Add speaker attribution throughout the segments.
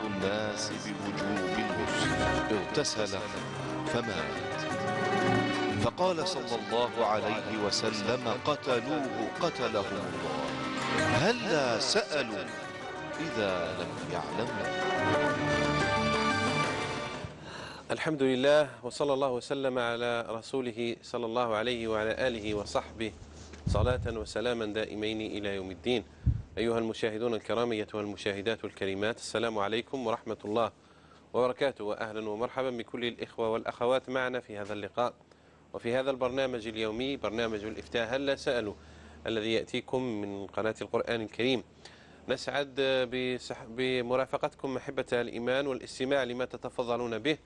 Speaker 1: الناس بوجوب الغسل، اغتسل فمات. فقال صلى الله عليه وسلم: قتلوه قتلهم الله، هلا سألوا إذا لم يعلموا.
Speaker 2: الحمد لله، وصلى الله وسلم على رسوله صلى الله عليه وعلى آله وصحبه، صلاة وسلاما دائمين إلى يوم الدين. أيها المشاهدون الكرام، أيتها المشاهدات الكريمات، السلام عليكم ورحمة الله وبركاته، وأهلا ومرحبا بكل الإخوة والأخوات معنا في هذا اللقاء وفي هذا البرنامج اليومي، برنامج الإفتاء هلا سألوا، الذي يأتيكم من قناة القرآن الكريم. نسعد بمرافقتكم محبة الإيمان والاستماع لما تتفضلون به،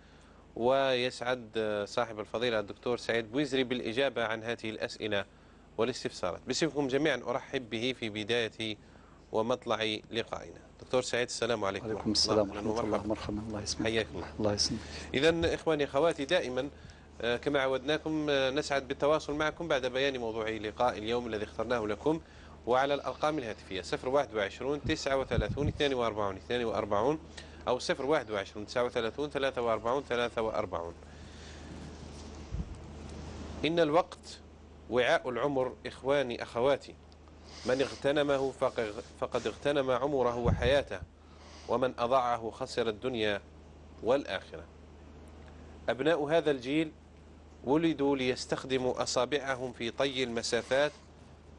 Speaker 2: ويسعد صاحب الفضيلة الدكتور سعيد بويزري بالإجابة عن هذه الأسئلة والاستفسارات. باسمكم جميعا أرحب به في بداية ومطلع لقائنا. دكتور سعيد، السلام عليكم.
Speaker 3: وعليكم السلام ورحمة الله. مرحبا، الله يسلمك.
Speaker 2: حياكم
Speaker 3: الله يسلمك.
Speaker 2: إذن إخواني أخواتي، دائما كما عودناكم نسعد بالتواصل معكم بعد بيان موضوع لقاء اليوم الذي اخترناه لكم، وعلى الأرقام الهاتفية 021 39 42 42 أو 021 39 43 43. إن الوقت وعاء العمر إخواني أخواتي، من اغتنمه فقد اغتنم عمره وحياته، ومن أضاعه خسر الدنيا والآخرة. أبناء هذا الجيل ولدوا ليستخدموا أصابعهم في طي المسافات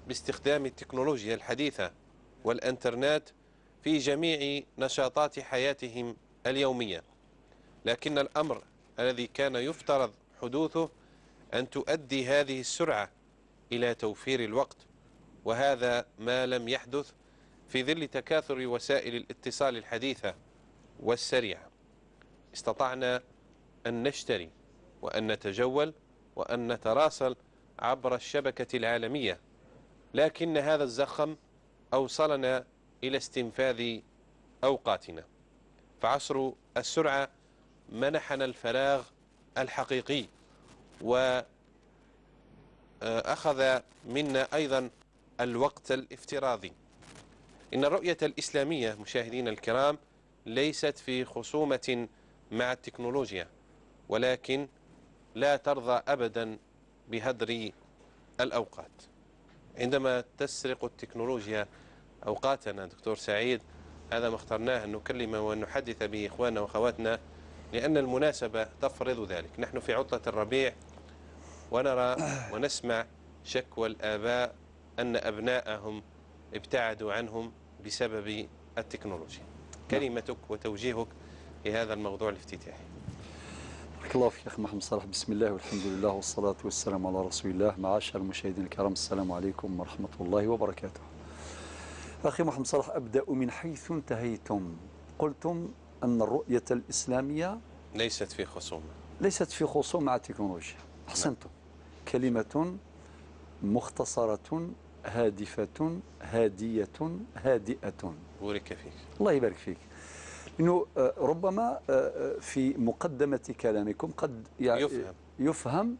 Speaker 2: باستخدام التكنولوجيا الحديثة والإنترنت في جميع نشاطات حياتهم اليومية، لكن الأمر الذي كان يفترض حدوثه أن تؤدي هذه السرعة إلى توفير الوقت، وهذا ما لم يحدث في ظل تكاثر وسائل الاتصال الحديثة والسريعة. استطعنا أن نشتري وأن نتجول وأن نتراسل عبر الشبكة العالمية، لكن هذا الزخم أوصلنا إلى استنفاذ أوقاتنا. فعصر السرعة منحنا الفراغ الحقيقي، وأخذ منا أيضا الوقت الافتراضي. إن الرؤية الإسلامية مشاهدين الكرام ليست في خصومة مع التكنولوجيا، ولكن لا ترضى أبدا بهدر الأوقات. عندما تسرق التكنولوجيا أوقاتنا دكتور سعيد، هذا ما اخترناه أن نكلم وأن نحدث به إخواننا وأخواتنا، لأن المناسبة تفرض ذلك. نحن في عطلة الربيع، ونرى ونسمع شكوى الآباء أن أبناءهم ابتعدوا عنهم بسبب التكنولوجيا. كلمتك وتوجيهك لهذا الموضوع الافتتاحي.
Speaker 3: بارك الله فيك أخي محمد صلاح. بسم الله والحمد لله والصلاة والسلام على رسول الله. معاشر المشاهدين الكرام، السلام عليكم ورحمة الله وبركاته. أخي محمد صلاح، أبدأ من حيث انتهيتم. قلتم أن الرؤية الإسلامية
Speaker 2: ليست في خصومة،
Speaker 3: ليست في خصوم مع التكنولوجيا. أحسنتم. كلمة مختصرة هادفة هادية هادئة.
Speaker 2: بورك فيك.
Speaker 3: الله يبارك فيك. إنه ربما في مقدمة كلامكم قد يفهم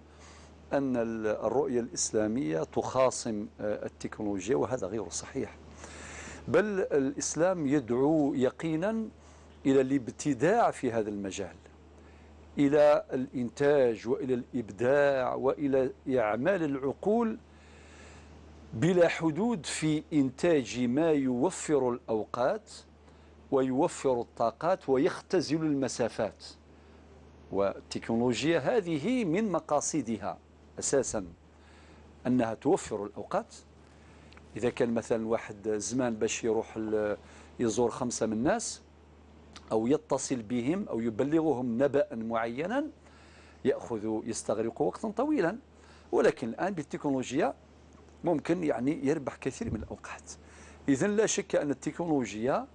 Speaker 3: أن الرؤية الإسلامية تخاصم التكنولوجيا، وهذا غير صحيح. بل الإسلام يدعو يقينا إلى الابتداع في هذا المجال، إلى الإنتاج وإلى الإبداع وإلى إعمال العقول بلا حدود في إنتاج ما يوفر الأوقات ويوفر الطاقات ويختزل المسافات. والتكنولوجيا هذه من مقاصدها أساسا أنها توفر الأوقات. إذا كان مثلا واحد زمان باش يروح يزور 5 من الناس أو يتصل بهم أو يبلغهم نبأ معينا يستغرق وقتا طويلا، ولكن الآن بالتكنولوجيا ممكن يعني يربح كثير من الأوقات. إذن لا شك أن التكنولوجيا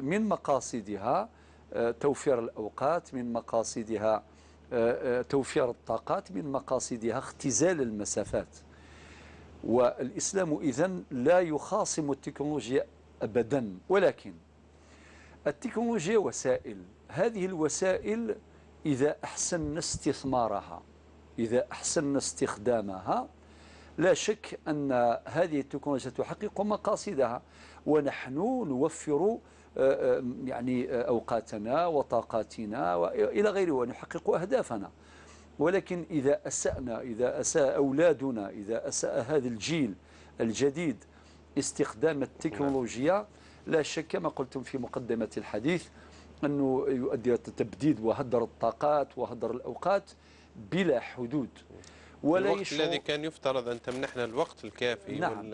Speaker 3: من مقاصدها توفير الأوقات، من مقاصدها توفير الطاقات، من مقاصدها اختزال المسافات. والإسلام إذن لا يخاصم التكنولوجيا أبدا، ولكن التكنولوجيا وسائل. هذه الوسائل إذا أحسن استثمارها، إذا أحسن استخدامها، لا شك أن هذه التكنولوجيا تحقق مقاصدها، ونحن نوفر يعني أوقاتنا وطاقاتنا وإلى غيره، ونحقق أهدافنا. ولكن إذا أسأنا، إذا أساء أولادنا، إذا أساء هذا الجيل الجديد استخدام التكنولوجيا، لا شك كما قلتم في مقدمة الحديث أنه يؤدي إلى تبديد وهدر الطاقات وهدر الأوقات بلا حدود.
Speaker 2: ولا الوقت الذي كان يفترض أن تمنحنا الوقت الكافي.
Speaker 3: نعم.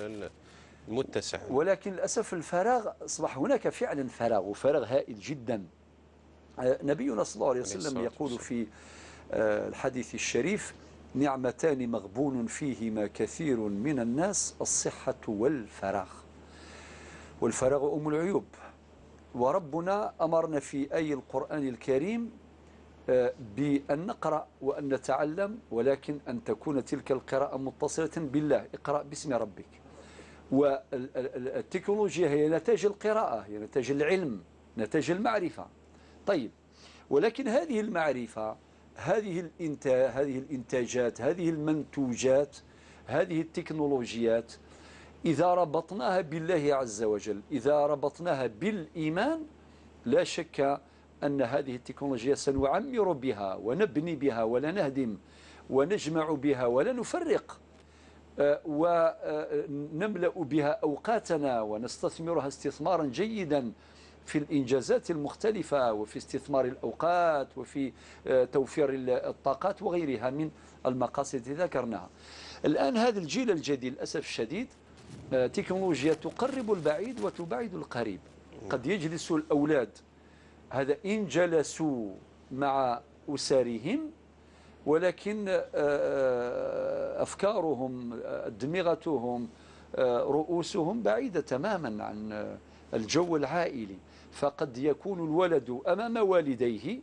Speaker 2: المتسع.
Speaker 3: ولكن للأسف الفراغ أصبح هناك فعلا فراغ، وفراغ هائل جدا. نبينا صلى الله عليه وسلم يقول في الحديث الشريف: نعمتان مغبون فيهما كثير من الناس، الصحة والفراغ. والفراغ أم العيوب. وربنا أمرنا في آية القرآن الكريم بأن نقرأ وأن نتعلم، ولكن أن تكون تلك القراءة متصلة بالله. اقرأ باسم ربك. والتكنولوجيا هي نتاج القراءة، هي نتاج العلم، نتاج المعرفة. طيب، ولكن هذه المعرفة، هذه الإنتاجات، هذه المنتوجات، هذه التكنولوجيات، إذا ربطناها بالله عز وجل، إذا ربطناها بالإيمان، لا شك أن هذه التكنولوجيا سنعمر بها ونبني بها ولا نهدم، ونجمع بها ولا نفرق، ونملأ بها أوقاتنا ونستثمرها استثمارا جيدا في الإنجازات المختلفة، وفي استثمار الأوقات، وفي توفير الطاقات وغيرها من المقاصد التي ذكرناها. الآن هذا الجيل الجديد للأسف الشديد تكنولوجيا تقرب البعيد وتبعد القريب. قد يجلس الأولاد، هذا إن جلسوا مع أسرهم، ولكن أفكارهم، أدمغتهم، رؤوسهم بعيدة تماما عن الجو العائلي. فقد يكون الولد أمام والديه،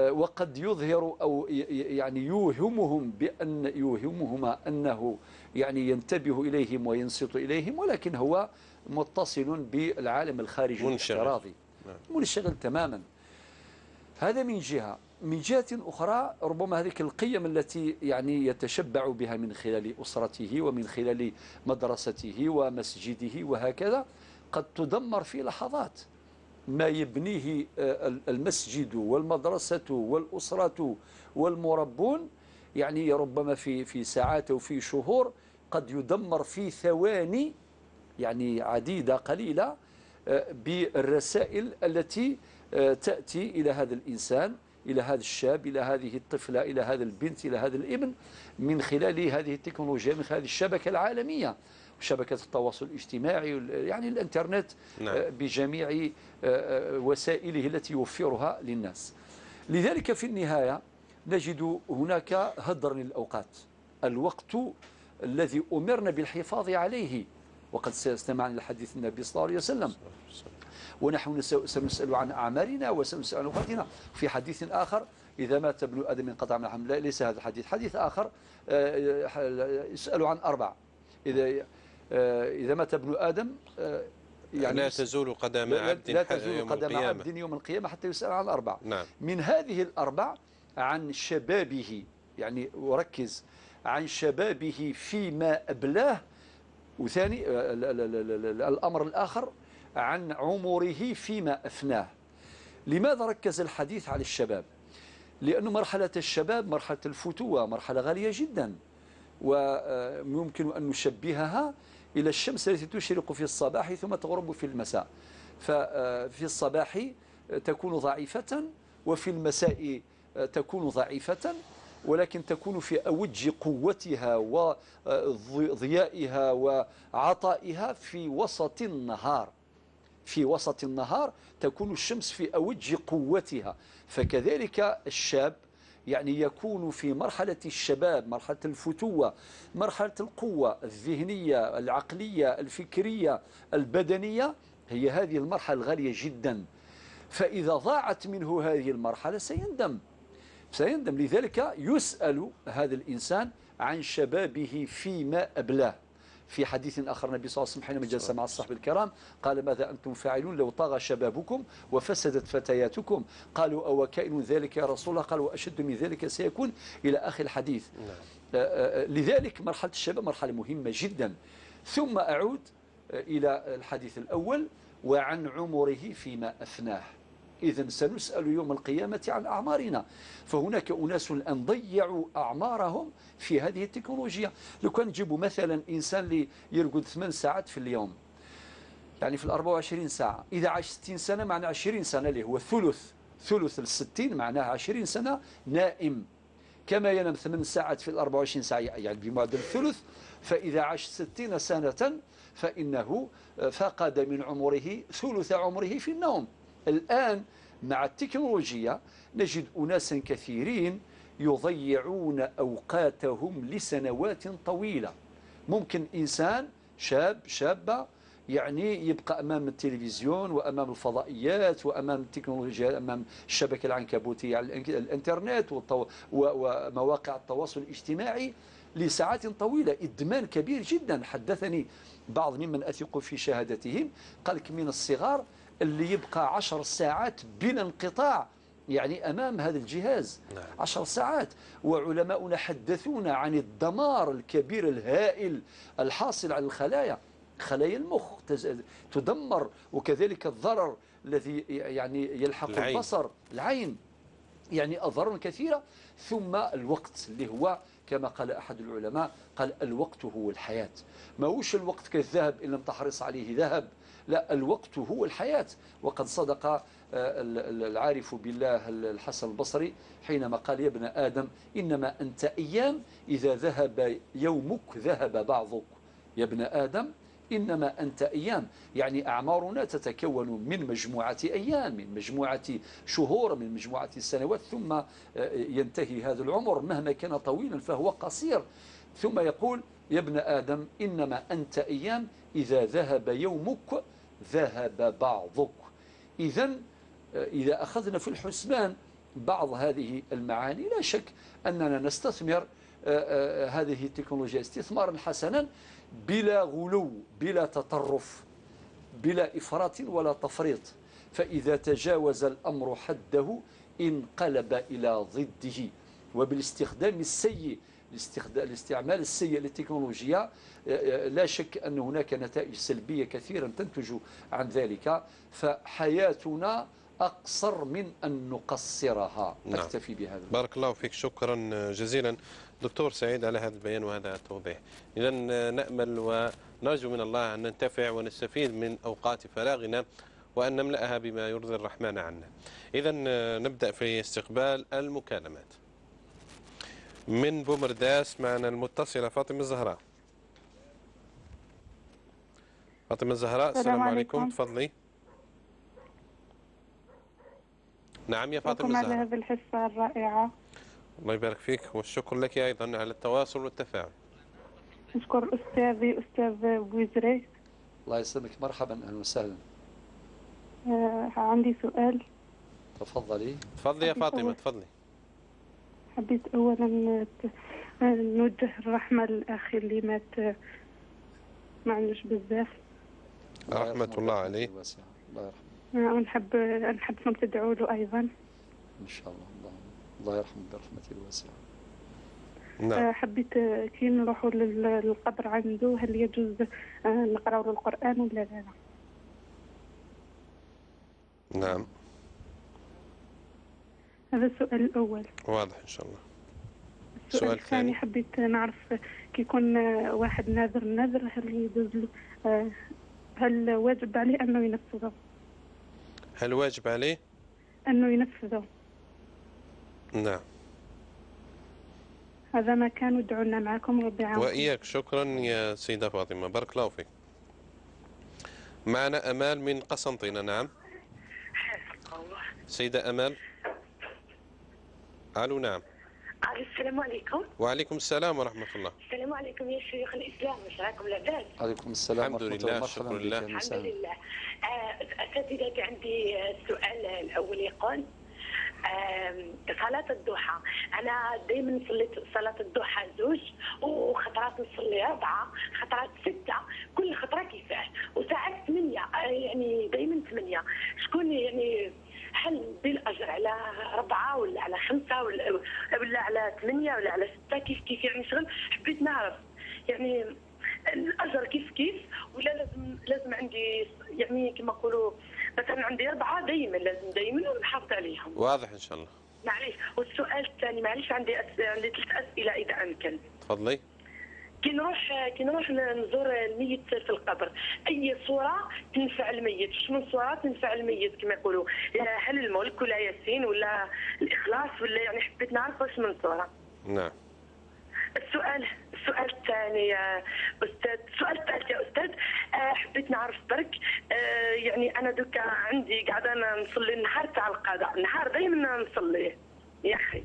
Speaker 3: وقد يظهر أو يعني يوهمهما أنه يعني ينتبه إليهم وينصت إليهم، ولكن هو متصل بالعالم الخارجي الافتراضي، منشغل تماما. هذا من جهة. من جهة أخرى، ربما هذه القيم التي يعني يتشبع بها من خلال أسرته ومن خلال مدرسته ومسجده وهكذا، قد تدمر في لحظات. ما يبنيه المسجد والمدرسة والأسرة والمربون يعني ربما في ساعات وفي شهور، قد يدمر في ثواني يعني عديدة قليلة بالرسائل التي تأتي إلى هذا الإنسان، إلى هذا الشاب، إلى هذه الطفلة، إلى هذا البنت، إلى هذا الابن، من خلال هذه التكنولوجيا، من خلال الشبكة العالمية، شبكة التواصل الاجتماعي، يعني الانترنت. نعم. بجميع وسائله التي يوفرها للناس. لذلك في النهاية نجد هناك هدر للأوقات، الوقت الذي أمرنا بالحفاظ عليه. وقد سمعنا لحديث النبي صلى الله عليه وسلم: ونحن سنسأل عن أعمالنا وسنسأل عن أوقاتنا. في حديث آخر: إذا مات ابن آدم انقطع من العمل. لا، ليس هذا الحديث. حديث آخر يسأل عن أربع: إذا مات ابن آدم
Speaker 2: يعني لا تزول قدم عبد
Speaker 3: يوم القيامة حتى يسأل عن أربع.
Speaker 2: نعم.
Speaker 3: من هذه الأربع عن شبابه، يعني وركز، عن شبابه فيما أبلاه. وثاني الأمر الآخر عن عمره فيما أفناه. لماذا ركز الحديث على الشباب؟ لأن مرحلة الشباب مرحلة الفتوة، مرحلة غالية جدا، ويمكن أن نشبهها إلى الشمس التي تشرق في الصباح ثم تغرب في المساء. ففي الصباح تكون ضعيفة، وفي المساء تكون ضعيفة، ولكن تكون في أوج قوتها وضيائها وعطائها في وسط النهار. في وسط النهار تكون الشمس في أوج قوتها. فكذلك الشاب يعني يكون في مرحلة الشباب، مرحلة الفتوة، مرحلة القوة الذهنية العقلية الفكرية البدنية، هي هذه المرحلة الغالية جدا. فإذا ضاعت منه هذه المرحلة سيندم. لذلك يسأل هذا الإنسان عن شبابه فيما أبلاه. في حديث آخر النبي صلى الله عليه وسلم حينما جلس مع الصحابة الكرام قال: ماذا أنتم فاعلون لو طغى شبابكم وفسدت فتياتكم؟ قالوا: أو كائن ذلك يا رسول الله؟ قال: وأشد من ذلك سيكون، إلى آخر الحديث. لذلك مرحلة الشباب مرحلة مهمة جدا. ثم أعود إلى الحديث الأول، وعن عمره فيما أفناه. إذن سنسأل يوم القيامة عن أعمارنا. فهناك أناس الآن ضيعوا أعمارهم في هذه التكنولوجيا. لو كان نجيبوا مثلا إنسان اللي يرقد 8 ساعات في اليوم، يعني في 24 ساعة، إذا عاش 60 سنة معنى 20 سنة اللي هو ثلث 60 معناها 20 سنة نائم. كما ينام 8 ساعات في 24 ساعة يعني بمعدل الثلث، فإذا عاش 60 سنة فإنه فقد من عمره ثلث عمره في النوم. الآن مع التكنولوجيا نجد أناسا كثيرين يضيعون أوقاتهم لسنوات طويلة. ممكن إنسان شابة يعني يبقى أمام التلفزيون وأمام الفضائيات وأمام التكنولوجيا، أمام الشبكة العنكبوتية على الإنترنت ومواقع التواصل الاجتماعي لساعات طويلة. إدمان كبير جدا. حدثني بعض ممن أثق في شهادتهم، قال لك من الصغار اللي يبقى 10 ساعات بلا انقطاع يعني أمام هذا الجهاز 10 ساعات. وعلماؤنا حدثونا عن الدمار الكبير الهائل الحاصل على خلايا المخ تدمر، وكذلك الضرر الذي يعني يلحق البصر، العين، يعني أضرار كثيرة. ثم الوقت اللي هو كما قال أحد العلماء، قال الوقت هو الحياة. ما هوش الوقت كالذهب إن لم تحرص عليه ذهب، لا، الوقت هو الحياة. وقد صدق العارف بالله الحسن البصري حينما قال يا ابن آدم إنما أنت أيام إذا ذهب يومك ذهب بعضك. يا ابن آدم إنما أنت أيام، يعني أعمارنا تتكون من مجموعة أيام، من مجموعة شهور، من مجموعة سنوات، ثم ينتهي هذا العمر مهما كان طويلا فهو قصير. ثم يقول يا ابن آدم إنما أنت أيام إذا ذهب يومك ذهب بعضك. إذا أخذنا في الحسبان بعض هذه المعاني لا شك أننا نستثمر هذه التكنولوجيا استثمارا حسنا بلا غلو، بلا تطرف، بلا إفراط ولا تفريط. فإذا تجاوز الأمر حده انقلب إلى ضده. وبالاستخدام السيء، الاستعمال السيء للتكنولوجيا لا شك أن هناك نتائج سلبية كثيرا تنتج عن ذلك. فحياتنا أقصر من أن نقصرها. أكتفي بهذا.
Speaker 2: بارك الله فيك، شكرا جزيلا دكتور سعيد على هذا البيان وهذا التوضيح. إذا نأمل ونرجو من الله أن ننتفع ونستفيد من أوقات فراغنا وأن نملأها بما يرضي الرحمن عنا. إذا نبدأ في استقبال المكالمات. من بومرداس معنا المتصلة فاطمة الزهراء. فاطمة الزهراء السلام عليكم، تفضلي. نعم يا فاطمة الزهراء.
Speaker 4: على هذه الحصة الرائعة.
Speaker 2: الله يبارك فيك، والشكر لك أيضا على التواصل والتفاعل.
Speaker 4: أشكر أستاذي أستاذ بوزري.
Speaker 3: الله يسلمك، مرحبا، أهلا وسهلا.
Speaker 4: عندي سؤال.
Speaker 3: تفضلي.
Speaker 2: تفضلي يا فاطمة، تفضلي.
Speaker 4: حبيت أولا نوجه الرحمة لأخي اللي مات ما عندوش بزاف.
Speaker 2: رحمة الله عليه.
Speaker 3: الله يرحمه.
Speaker 4: ونحبكم تدعوا له أيضا.
Speaker 3: إن شاء الله. الله يرحمه برحمته الواسعة.
Speaker 2: نعم.
Speaker 4: حبيت كي نروحوا للقبر عنده هل يجوز نقراوا له القرآن ولا لا؟
Speaker 2: نعم.
Speaker 4: هذا السؤال الأول.
Speaker 2: واضح إن شاء الله.
Speaker 4: السؤال الثاني حبيت نعرف كي يكون واحد ناذر النذر هل يجوز له هل واجب عليه أنه ينفذه؟
Speaker 2: هل واجب عليه
Speaker 4: أنه ينفذه؟
Speaker 2: نعم.
Speaker 4: هذا ما كان، ودعونا معكم ربي يعاونكم.
Speaker 2: وإياك، شكرا يا سيدة فاطمة، بارك الله فيك. معنا أمال من قسنطينة. نعم سيدة أمال. ألو. نعم.
Speaker 5: السلام عليكم.
Speaker 2: وعليكم السلام ورحمة الله.
Speaker 5: السلام عليكم يا شيخ الإسلام، واش راكم لاباس؟
Speaker 3: عليكم السلام
Speaker 2: ورحمة الله. الحمد لله، شكرا لله.
Speaker 5: الحمد لله. أساتذتي عندي السؤال الأول يقول صلاة الضحى. أنا دائما صليت صلاة الضحى 2 وخطرات نصلي 4 خطرات 6 كل خطرة كيفاه، وساعات 8 يعني دائما 8. شكون يعني هل ندي الأجر على 4 ولا على 5 ولا على 8 ولا على 6 كيف يعني شغل؟ حبيت نعرف يعني الاجر كيف كيف، ولا لازم عندي يعني كما نقولوا مثلا عندي 4 دائما لازم دائما ونحافظ عليهم؟
Speaker 2: واضح ان شاء الله.
Speaker 5: معليش. والسؤال الثاني معليش عندي 3 اسئله اذا امكن.
Speaker 2: تفضلي.
Speaker 5: كي نروح نزور الميت في القبر، اي صوره تنفع الميت؟ شنو صوره تنفع الميت كما يقولوا؟ هل الملك ولا ياسين ولا الاخلاص ولا يعني حبيت نعرف واش من صوره.
Speaker 2: نعم.
Speaker 5: السؤال الثاني يا استاذ، السؤال الثالث يا استاذ، حبيت نعرف برك، يعني انا دوكا عندي قاعده انا نصلي النهار تاع القضاء، النهار دائما نصليه يا اخي،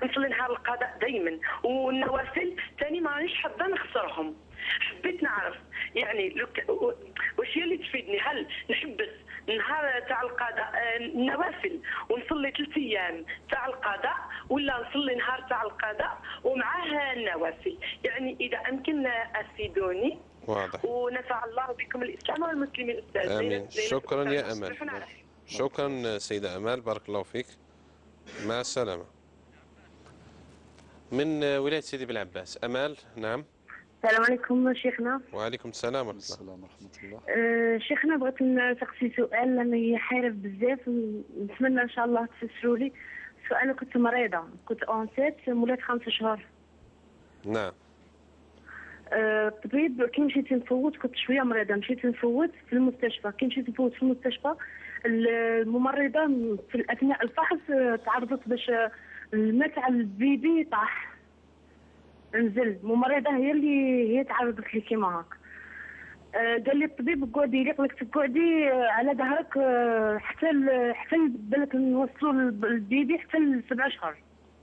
Speaker 5: نصلي نهار القضاء دائما، والنوافل ثاني مانيش حابه نخسرهم. حبيت نعرف يعني واش هي اللي تفيدني، هل نحبس نهار تاع القضاء النوافل ونصلي 3 ايام تاع القضاء، ولا نصلي نهار تاع القضاء ومعاه النوافل؟ يعني اذا امكن افيدوني.
Speaker 2: واضح.
Speaker 5: ونفع الله بكم الاسلام والمسلمين استاذ.
Speaker 2: امين. شكرا يا امال. شكرا سيده امال، بارك الله فيك. مع السلامه. من ولايه سيدي بالعباس امال. نعم.
Speaker 6: السلام عليكم شيخنا.
Speaker 2: وعليكم السلام ورحمه
Speaker 6: الله. شيخنا بغيت نسقسي سؤال لاني حيرة بزاف، نتمنى ان شاء الله تفسروا لي. انا كنت مريضه، كنت اونسيت مولات 5 شهور.
Speaker 2: نعم.
Speaker 6: الطبيب كي مشيت نفوت، كنت شويه مريضه، مشيت نفوت في المستشفى. كي مشيت نفوت في المستشفى الممرضه في اثناء الفحص تعرضت باش الماء تاع البيبي طاح نزل. الممرضه هي تعرضت لي كيما هاك. قال لي الطبيب قعدي لك تقعدي على ظهرك حتى بالك نوصلوا البيبي حتى ل 7 شهور.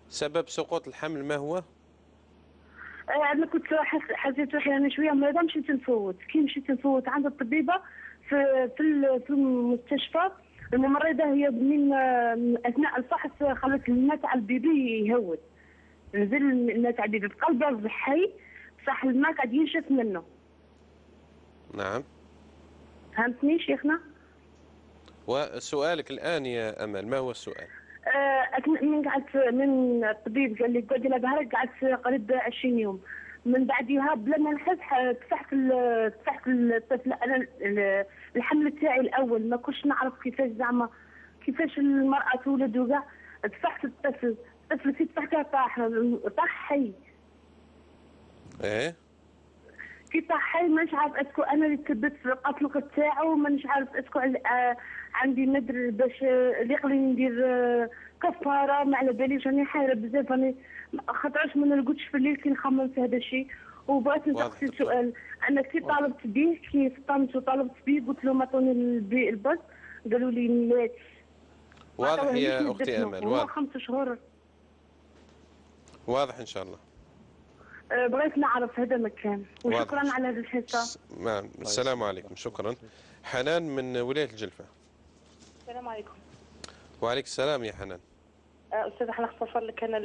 Speaker 2: سبب سقوط الحمل ما هو؟
Speaker 6: انا كنت حسيت روحي انا شويه مريضه، مشيت نفوت. كي مشيت نفوت عند الطبيبه في المستشفى، الممرضه هي من اثناء الفحص خلت الماء تاع البيبي يهود، نزل الماء تاع البيبي بقلبه حي، صح الماء قاعد ينشف منه.
Speaker 2: نعم.
Speaker 6: فهمتني شيخنا؟
Speaker 2: وسؤالك الان يا امل ما هو السؤال؟
Speaker 6: من الطبيب قال لي قعدي على ظهرك، قعدت قريب 20 يوم. من بعدها بلا ما نحس تفحت الطفل. انا الحمل تاعي الاول ما كنتش نعرف كيفاش زعما كيفاش المراه تولد وكاع. تفحت الطفل كي تفحته طاح حي.
Speaker 2: ايه
Speaker 6: كي طاح حي مانيش عارف اسكو انا اللي تثبت في القتل تاعو، مانيش عارف اسكو عندي ندر باش اللي ندير كفاره. ما على باليش، راني حايره بزاف، راني خاطرش ما نرقدش في الليل كي نخمم في هذا الشيء. وبغيت نسقسي سؤال، انا كي طالبت به، كي فطنت وطالبت به قلت لهم عطوني البس، قالوا لي مات.
Speaker 2: واضح يا اختي امل. واضح.
Speaker 6: 5 شهور.
Speaker 2: واضح ان شاء الله.
Speaker 6: بغيت نعرف هذا مكان. وشكرا على هذه الحصه.
Speaker 2: نعم. السلام عليكم. شكرا. حنان من ولايه الجلفه.
Speaker 7: السلام عليكم.
Speaker 2: وعليك السلام يا حنان.
Speaker 7: استاذ احنا نختصر لك انا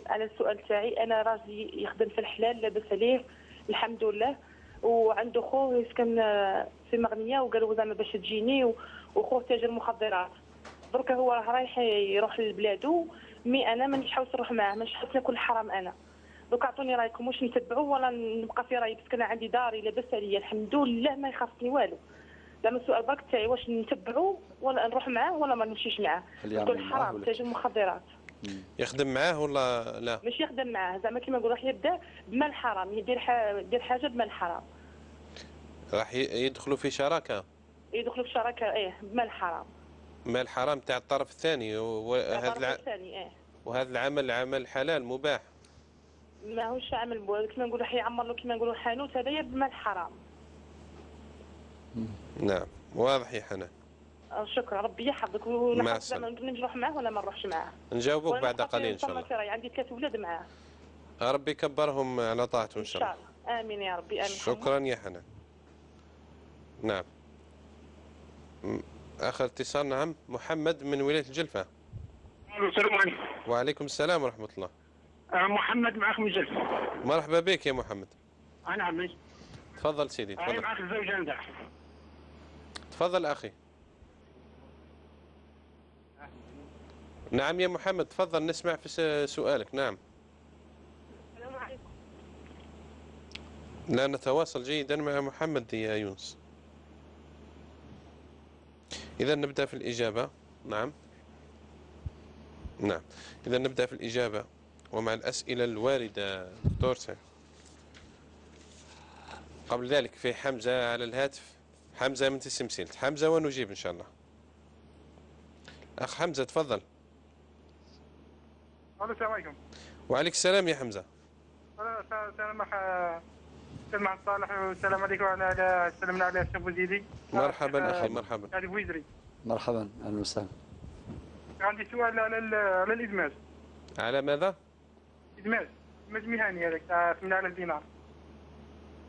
Speaker 7: على السؤال تاعي. انا راجلي يخدم في الحلال لاباس عليه الحمد لله، وعنده خوه يسكن في مغنيه، وقالوا زعما باش تجيني، وخوه تاجر مخدرات. درك هو راه رايح يروح لبلادو، مي انا مانيش حاوس نروح معاه، مانيش حاوس ناكل الحرام. انا دوك اعطوني رايكم، واش نتبعوه ولا نبقى في رايي؟ باسكو انا عندي داري لاباس عليا الحمد لله، ما يخاصني والو. زعما السؤال برك تاعي واش نتبعوه ولا نروح معاه ولا ما نمشيش معاه؟ تقول حرام تاجر مخدرات.
Speaker 2: يخدم معاه ولا لا؟
Speaker 7: مش يخدم معاه، زعما كيما نقول راح يبدا بمال حرام، يدير حاجه بمال حرام.
Speaker 2: راح يدخلوا في شراكه.
Speaker 7: يدخلوا في شراكه بمال حرام.
Speaker 2: مال حرام تاع الطرف الثاني. وهذا وهذا العمل عمل حلال مباح.
Speaker 7: ماهوش عمل كيما نقولوا راح يعمر له كيما نقولوا حانوت هذايا بمال حرام.
Speaker 2: نعم. واضح يا حنان.
Speaker 7: شكرا، ربي يحفظك.
Speaker 2: مع السلامه.
Speaker 7: نروح معاه ولا ما نروحش معاه؟
Speaker 2: نجاوبوك بعد قليل ان شاء الله.
Speaker 7: عندي 3 اولاد معاه.
Speaker 2: ربي يكبرهم على طاعته ان شاء الله.
Speaker 7: ان شاء الله. امين يا ربي. امين.
Speaker 2: شكرا يا حنان. نعم. اخر اتصال. نعم. محمد من ولايه الجلفه.
Speaker 8: السلام عليكم.
Speaker 2: وعليكم السلام ورحمه الله.
Speaker 8: محمد معك من الجلفه.
Speaker 2: مرحبا بك يا محمد.
Speaker 8: نعم.
Speaker 2: تفضل سيدي. تفضل.
Speaker 8: معك الزوجه نتاع.
Speaker 2: تفضل اخي. نعم يا محمد تفضل نسمع في سؤالك. نعم.
Speaker 7: السلام عليكم.
Speaker 2: لا نتواصل جيدا مع محمد يا يونس. إذا نبدأ في الإجابة. نعم إذا نبدأ في الإجابة ومع الأسئلة الواردة دكتور سعيد. قبل ذلك في حمزة على الهاتف. حمزة من تسمسيلت. حمزة ونجيب إن شاء الله. أخ حمزة تفضل.
Speaker 8: السلام عليكم.
Speaker 2: وعليك السلام يا حمزة.
Speaker 8: سلام صالح والسلام عليكم وعلى سلمنا على الشيخ بوزيدي.
Speaker 2: مرحبا أخي مرحبا.
Speaker 8: علي بويزري.
Speaker 3: مرحبا أهلا وسهلا.
Speaker 8: عندي سؤال على الإدماج.
Speaker 2: على ماذا؟
Speaker 8: إدماج مهني هذاك تاع 8000 دينار.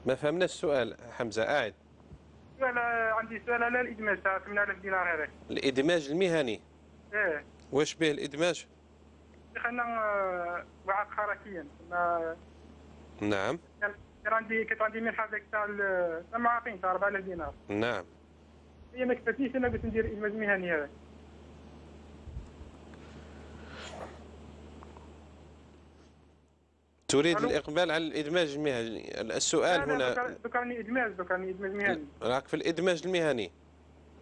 Speaker 2: ما فهمنا السؤال حمزة أعد.
Speaker 8: عندي سؤال على الإدماج تاع 8000 دينار هذاك.
Speaker 2: الإدماج المهني.
Speaker 8: إيه.
Speaker 2: واش به الإدماج؟
Speaker 8: دخلنا وعاء حركيا.
Speaker 2: نعم.
Speaker 8: كانت عندي منحة هذاك تاع المعاقين تاع 4000 دينار.
Speaker 2: نعم.
Speaker 8: هي ما كفتنيش أنا باش ندير إدماج مهني هذاك.
Speaker 2: تريد الإقبال على الإدماج المهني. السؤال هنا
Speaker 8: ذكرني إدماج مهني.
Speaker 2: راك في الإدماج المهني.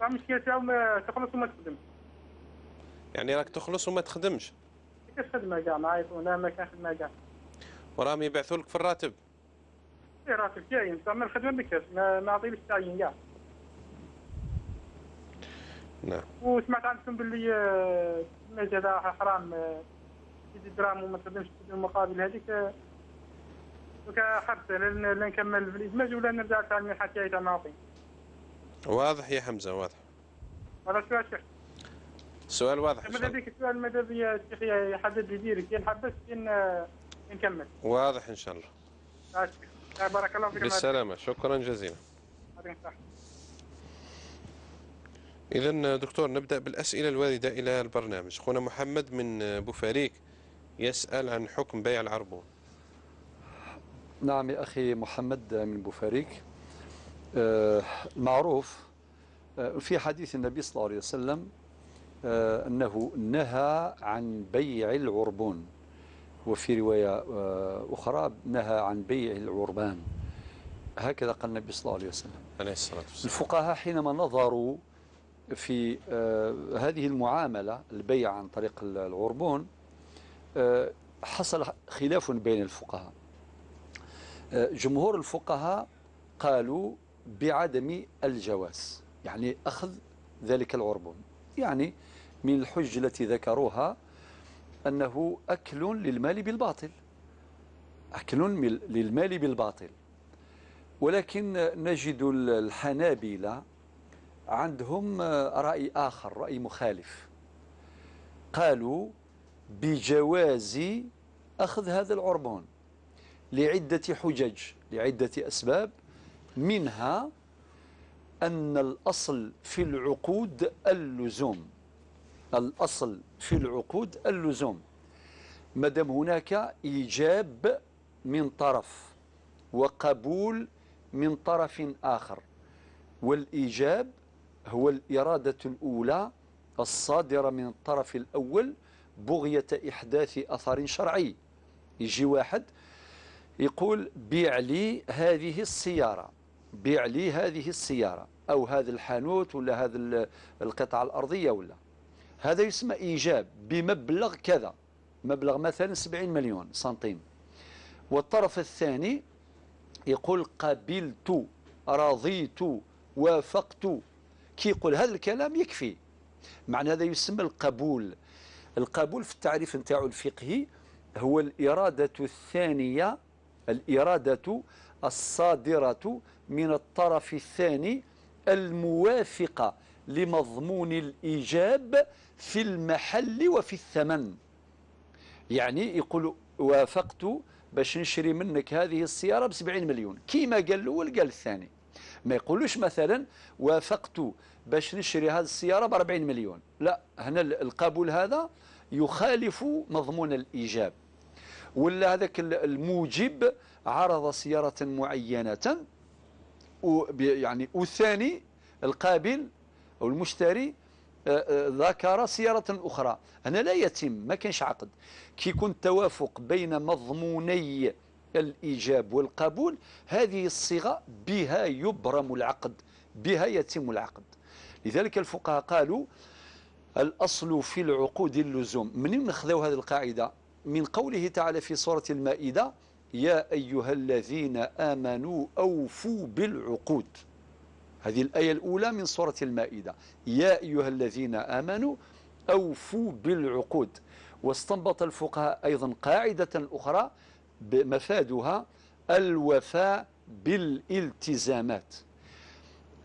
Speaker 8: المشكلة تاعو تخلص وما تخدم.
Speaker 2: يعني راك تخلص وما تخدمش.
Speaker 8: كيفاش خدمة كاع ما عيطونا ما كان خدمة كاع.
Speaker 2: وراهم يبعثوا لك في الراتب.
Speaker 8: ايه راتب كاين بصح ما الخدمة بكاش ما عطيليش التعيين كاع.
Speaker 2: نعم.
Speaker 8: وسمعت عندكم باللي الإدماج هذا حرام تزيد دراهم وما تخدمش المقابل هذيك. حبس لا نكمل في الإدماج ولا نرجع تاع المنحة تاعي تاع المعاقين.
Speaker 2: واضح يا حمزة واضح.
Speaker 8: هذا السؤال شيخ.
Speaker 2: السؤال واضح.
Speaker 8: ماذا بك السؤال ماذا بيا الشيخ يحدد لي ديرك نحبس نكمل.
Speaker 2: واضح إن شاء الله.
Speaker 8: بارك الله فيك.
Speaker 2: بالسلامة شكرا جزيلا. إذا دكتور نبدأ بالأسئلة الواردة إلى البرنامج. أخونا محمد من بوفاريك يسأل عن حكم بيع العربون.
Speaker 3: نعم يا أخي محمد من بوفاريك. معروف في حديث النبي صلى الله عليه وسلم أنه نهى عن بيع العربون، وفي رواية أخرى نهى عن بيع العربان. هكذا قال النبي صلى الله عليه وسلم.
Speaker 2: عليه الصلاة والسلام.
Speaker 3: الفقهاء حينما نظروا في هذه المعاملة البيع عن طريق العربون حصل خلاف بين الفقهاء. جمهور الفقهاء قالوا بعدم الجواز، يعني أخذ ذلك العربون، يعني من الحج التي ذكروها أنه أكل للمال بالباطل، أكل للمال بالباطل. ولكن نجد الحنابلة عندهم رأي آخر، رأي مخالف. قالوا بجواز أخذ هذا العربون لعدة حجج، لعدة أسباب، منها أن الأصل في العقود اللزوم. الأصل في العقود اللزوم، مادام هناك إيجاب من طرف وقبول من طرف آخر، والإيجاب هو الإرادة الأولى الصادرة من الطرف الأول بغية إحداث أثر شرعي. يجي واحد يقول بيع لي هذه السيارة، بيع لي هذه السيارة أو هذا الحانوت ولا هذا القطعة الأرضية، ولا هذا يسمى إيجاب بمبلغ كذا، مبلغ مثلا 70 مليون سنتيم. والطرف الثاني يقول قبلت، رضيت، وافقت. كي يقول هذا الكلام يكفي، معنى هذا يسمى القبول. القبول في التعريف نتاعو الفقهي هو الإرادة الثانية، الإرادة الصادرة من الطرف الثاني الموافقة لمضمون الإيجاب في المحل وفي الثمن. يعني يقول وافقت باش نشري منك هذه السيارة ب70 مليون كيما قال الأول قال الثاني. ما يقولوش مثلا وافقت باش نشري هذه السيارة ب40 مليون، لا، هنا القبول هذا يخالف مضمون الإيجاب. ولا هذاك الموجب عرض سيارة معينة يعني والثاني القابل أو المشتري ذكر سيارة أخرى، هنا لا يتم، ما كانش عقد. كي يكون توافق بين مضموني الإيجاب والقبول، هذه الصيغة بها يبرم العقد، بها يتم العقد. لذلك الفقهاء قالوا الأصل في العقود اللزوم. منين نخذوا هذه القاعدة؟ من قوله تعالى في سورة المائدة: يا أيها الذين آمنوا أوفوا بالعقود. هذه الآية الأولى من سورة المائدة، يا أيها الذين آمنوا أوفوا بالعقود. واستنبط الفقهاء أيضا قاعدة أخرى مفادها الوفاء بالالتزامات.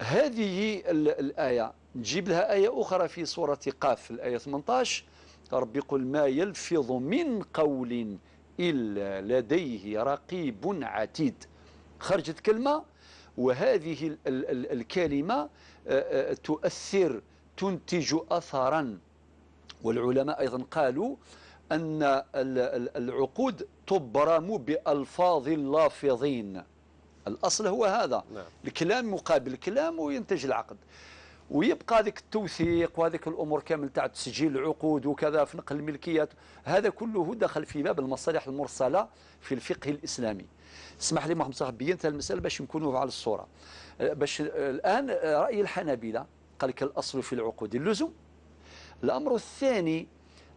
Speaker 3: هذه الآية نجيب لها آية أخرى في سورة قاف الآية 18، رب يقول: ما يلفظ من قول إلا لديه رقيب عتيد. خرجت كلمة، وهذه الكلمة تؤثر، تنتج أثرا. والعلماء أيضا قالوا أن العقود تبرم بألفاظ اللافظين. الأصل هو هذا، الكلام مقابل الكلام وينتج العقد. ويبقى ذلك التوثيق وهذيك الأمور كامل تاع تسجيل العقود وكذا في نقل الملكيات، هذا كله دخل في باب المصالح المرسلة في الفقه الإسلامي. اسمح لي محمد صاحب بينت المسألة باش نكونوا على الصورة. باش الآن رأي الحنابلة قال لك الأصل في العقود اللزوم. الأمر الثاني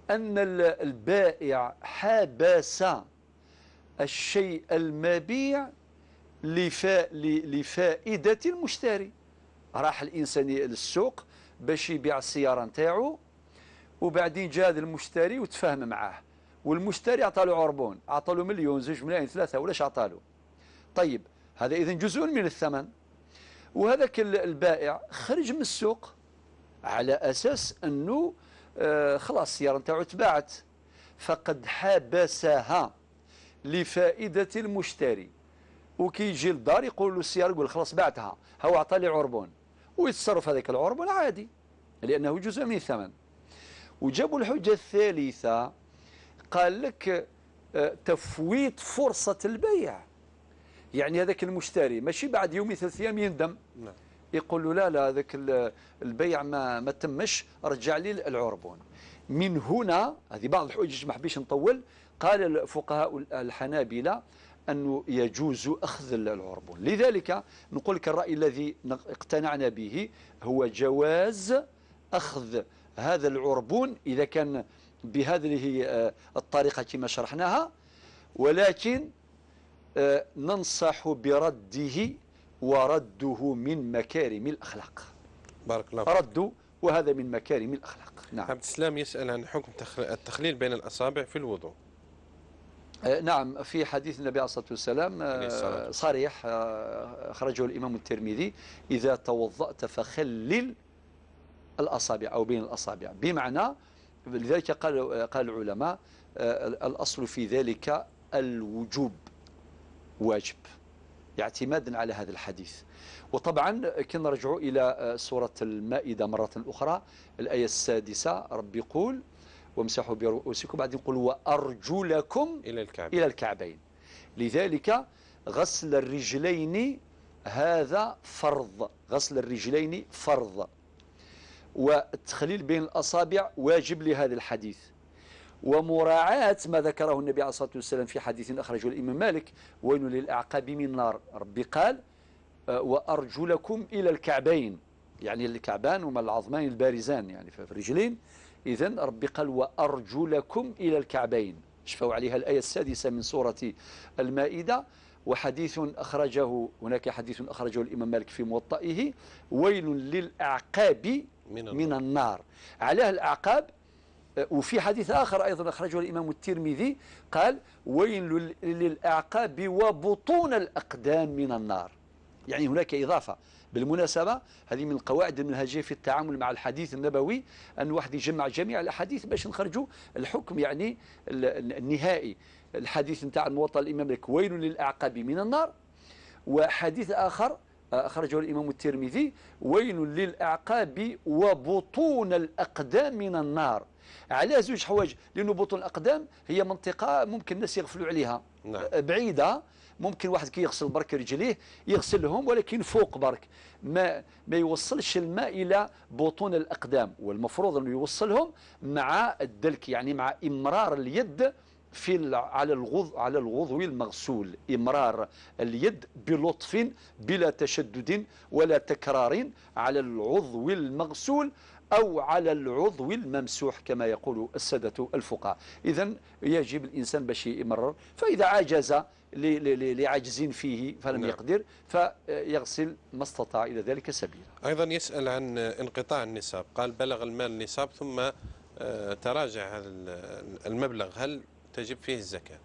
Speaker 3: أن البائع حبس الشيء المبيع لفائدة المشتري. راح الإنسان للسوق باش يبيع السيارة نتاعو، وبعدين جاء المشتري وتفاهم معاه، والمشتري عطاله عربون، عطاله مليون، 2 ملايين، 3، ولاش عطاله؟ طيب هذا إذن جزء من الثمن. وهذاك البائع خرج من السوق على أساس أنه خلاص السيارة نتاعو تباعت، فقد حبسها لفائدة المشتري. وكي يجي للدار يقول له السيارة، يقول خلاص بعتها، هو عطالي عربون، ويتصرف هذاك العربون عادي لأنه جزء من الثمن. وجابوا الحجة الثالثة، قال لك تفويت فرصة البيع. يعني هذاك المشتري ماشي بعد يومين 3 أيام يندم، يقول له لا هذاك البيع ما تمش، رجع لي العربون. من هنا هذه بعض الحجج، ما حبيش نطول. قال الفقهاء الحنابلة أنه يجوز أخذ العربون. لذلك نقول لك الرأي الذي اقتنعنا به هو جواز أخذ هذا العربون إذا كان بهذه الطريقة كما شرحناها، ولكن ننصح برده، ورده من مكارم الأخلاق.
Speaker 2: بارك الله فيك.
Speaker 3: رده وهذا من مكارم الأخلاق. نعم.
Speaker 2: عبد السلام يسأل عن حكم التخليل بين الأصابع في الوضوء.
Speaker 3: نعم، في حديث النبي عليه الصلاة والسلام صريح أخرجه الإمام الترمذي: إذا توضأت فخلل الأصابع أو بين الأصابع، بمعنى. لذلك قال العلماء الأصل في ذلك الوجوب، واجب، اعتمادا على هذا الحديث. وطبعا كنرجعوا إلى سورة المائدة مرة أخرى، الآية 6، رب يقول: وامسحوا برؤوسكم، بعدين يقول: وأرجلكم إلى الكعبين. لذلك غسل الرجلين هذا فرض، غسل الرجلين فرض، والتخليل بين الأصابع واجب لهذا الحديث. ومراعاة ما ذكره النبي عليه الصلاة والسلام في حديث أخرجه الإمام مالك: ويل للأعقاب من النار. ربي قال: وأرجلكم إلى الكعبين، يعني الكعبان هما العظمان البارزان يعني في الرجلين. إذن ربي قال: وأرجلكم إلى الكعبين. شفوا عليها الآية 6 من سورة المائدة. وحديث أخرجه، هناك حديث أخرجه الإمام مالك في موطئه: ويل للأعقاب من النار. عليها الأعقاب. وفي حديث آخر أيضا أخرجه الإمام الترمذي قال: ويل للأعقاب وبطون الأقدام من النار. يعني هناك إضافة. بالمناسبة هذه من القواعد المنهجية في التعامل مع الحديث النبوي، أن واحد يجمع جميع الأحاديث باش نخرجوا الحكم يعني النهائي. الحديث نتاع الموطأ الإمام مالك: ويل للأعقاب من النار. وحديث آخر أخرجه الإمام الترمذي: ويل للأعقاب وبطون الأقدام من النار. على 2 حوايج، لأنه بطون الأقدام هي منطقة ممكن الناس يغفلوا عليها. نعم. بعيدة، ممكن واحد كي يغسل برك رجليه يغسلهم، ولكن فوق برك ما يوصلش الماء إلى بطون الأقدام، والمفروض أنه يوصلهم مع الدلك، يعني مع إمرار اليد على العضو المغسول إمرار اليد بلطف بلا تشدد ولا تكرار على العضو المغسول أو على العضو الممسوح كما يقول السادة الفقهاء. إذن يجب الإنسان باش يمرر، فإذا عجز لعجز فيه فلم يقدر فيغسل ما استطاع إلى ذلك سبيلا.
Speaker 2: أيضا يسأل عن انقطاع النصاب، قال بلغ المال النصاب ثم تراجع هذا المبلغ، هل تجب فيه الزكاة؟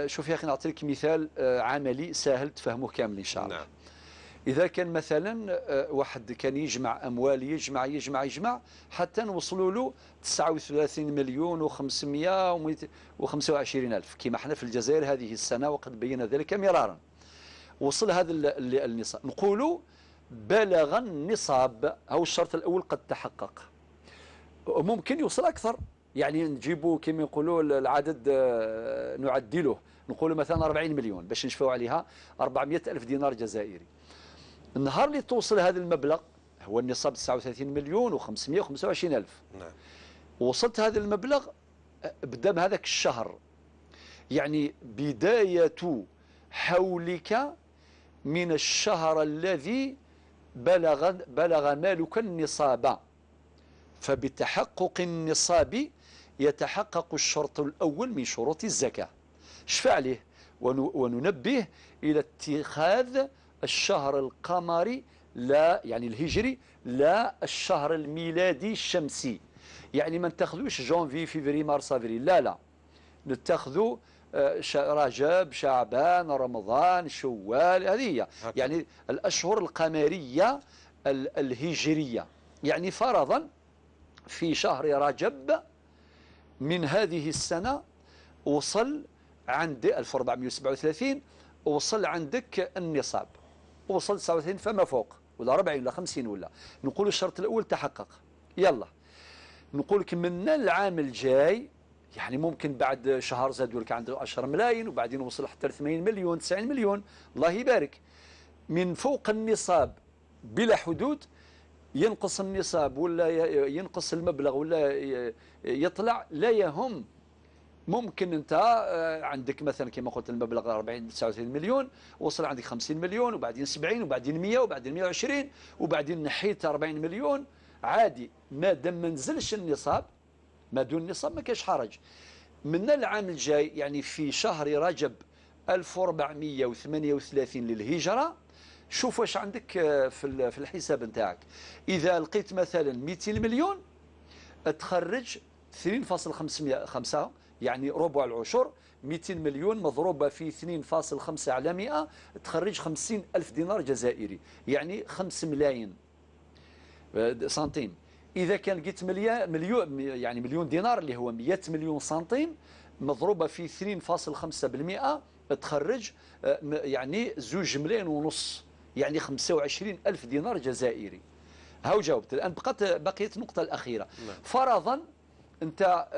Speaker 3: شوف يا أخي نعطيك مثال عملي سهل تفهمه كامل إن شاء الله.
Speaker 2: نعم.
Speaker 3: إذا كان مثلا واحد كان يجمع أموال يجمع حتى نوصلوا له 39 مليون و525 ألف كما احنا في الجزائر هذه السنة، وقد بين ذلك مرارا. وصل هذا النصاب، نقولوا بلغ النصاب، أو الشرط الأول قد تحقق. ممكن يوصل أكثر، يعني نجيبوا كما يقولوا العدد نعدله، نقولوا مثلا 40 مليون باش نشفوا عليها 400 ألف دينار جزائري. النهار اللي توصل هذا المبلغ هو النصاب 39 مليون و525 ألف.
Speaker 2: نعم.
Speaker 3: وصلت هذا المبلغ بدأ هذاك الشهر، يعني بداية حولك من الشهر الذي بلغ مالك النصاب. فبتحقق النصاب يتحقق الشرط الأول من شروط الزكاة. شفع عليه وننبه إلى اتخاذ الشهر القمري، لا يعني الهجري، لا الشهر الميلادي الشمسي. يعني ما نتخذوش جانفي فيفري مارس افريل، لا نتخذوا رجب شعبان رمضان شوال، هذه هي يعني الأشهر القمرية الهجرية. يعني فرضا في شهر رجب من هذه السنة وصل عند 1437 وصل عندك النصاب، وصل 39 فما فوق، ولا 40 ولا 50 ولا، نقول الشرط الأول تحقق. يلا نقول لك من العام الجاي، يعني ممكن بعد شهر زادوا لك عنده 10 ملايين، وبعدين وصل حتى 80 مليون 90 مليون، الله يبارك. من فوق النصاب بلا حدود، ينقص النصاب ولا ينقص المبلغ ولا يطلع لا يهم. ممكن انت عندك مثلا كما قلت المبلغ 40 39 مليون، وصل عندك 50 مليون وبعدين 70 وبعدين 100 وبعدين 120 وبعدين نحيت 40 مليون، عادي ما دام ما نزلش النصاب، ما دون النصاب ما كاش حرج. من العام الجاي يعني في شهر رجب 1438 للهجرة، شوف واش عندك في الحساب نتاعك. إذا لقيت مثلا 200 مليون تخرج 2.5 يعني ربع العشر، 200 مليون مضروبة في 2.5 على 100 تخرج 50 ألف دينار جزائري، يعني 5 ملايين سنتيم. إذا كان لقيت مليون يعني مليون دينار اللي هو 100 مليون سنتيم مضروبة في 2.5% تخرج يعني 2 ملايين ونص، يعني 25 ألف دينار جزائري. هاو جاوبت. الآن بقيت النقطة الأخيرة. فرضا أنت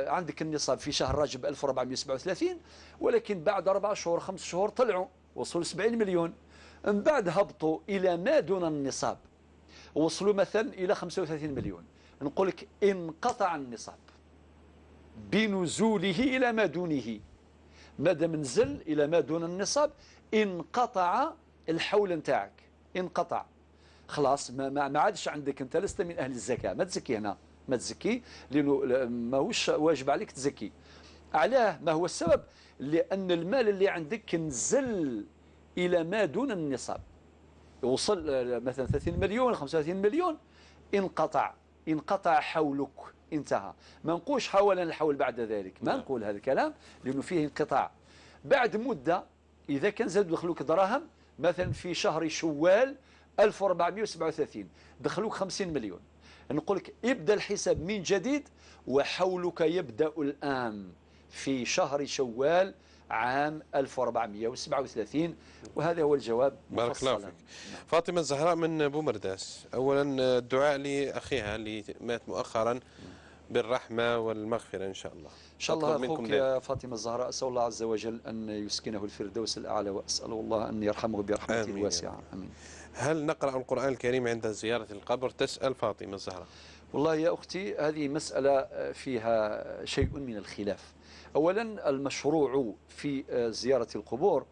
Speaker 3: عندك النصاب في شهر رجب 1437، ولكن بعد 4 شهور 5 شهور طلعوا وصلوا 70 مليون، من بعد هبطوا إلى ما دون النصاب وصلوا مثلا إلى 35 مليون، نقول لك انقطع النصاب بنزوله إلى ما دونه. ما دام نزل إلى ما دون النصاب انقطع الحول نتاعك، انقطع خلاص، ما عادش عندك، انت لست من أهل الزكاة، ما تزكي هنا، ما تزكي لأنه ما هوش واجب عليك تزكي. علاه؟ ما هو السبب؟ لأن المال اللي عندك نزل إلى ما دون النصاب، وصل مثلا 30 مليون 35 مليون، انقطع حولك، انتهى. ما نقولش حولا الحول بعد ذلك، ما نقول هذا الكلام لأنه فيه انقطاع. بعد مدة إذا كان زاد دخلوك دراهم، مثلا في شهر شوال 1437 دخلوك 50 مليون، نقول لك ابدأ الحساب من جديد، وحولك يبدأ الآن في شهر شوال عام 1437. وهذا هو الجواب.
Speaker 2: بارك الله فيك. فاطمة الزهراء من بومرداس، أولا الدعاء لأخيها اللي مات مؤخرا بالرحمة والمغفرة إن شاء الله.
Speaker 3: إن شاء الله أخوك يا فاطمة الزهراء، أسأل الله عز وجل أن يسكنه الفردوس الأعلى، وأسأل الله أن يرحمه برحمته الواسعة. آمين.
Speaker 2: هل نقرأ القرآن الكريم عند زيارة القبر؟ تسأل فاطمة الزهراء.
Speaker 3: والله يا أختي هذه مسألة فيها شيء من الخلاف. أولا المشروع في زيارة القبور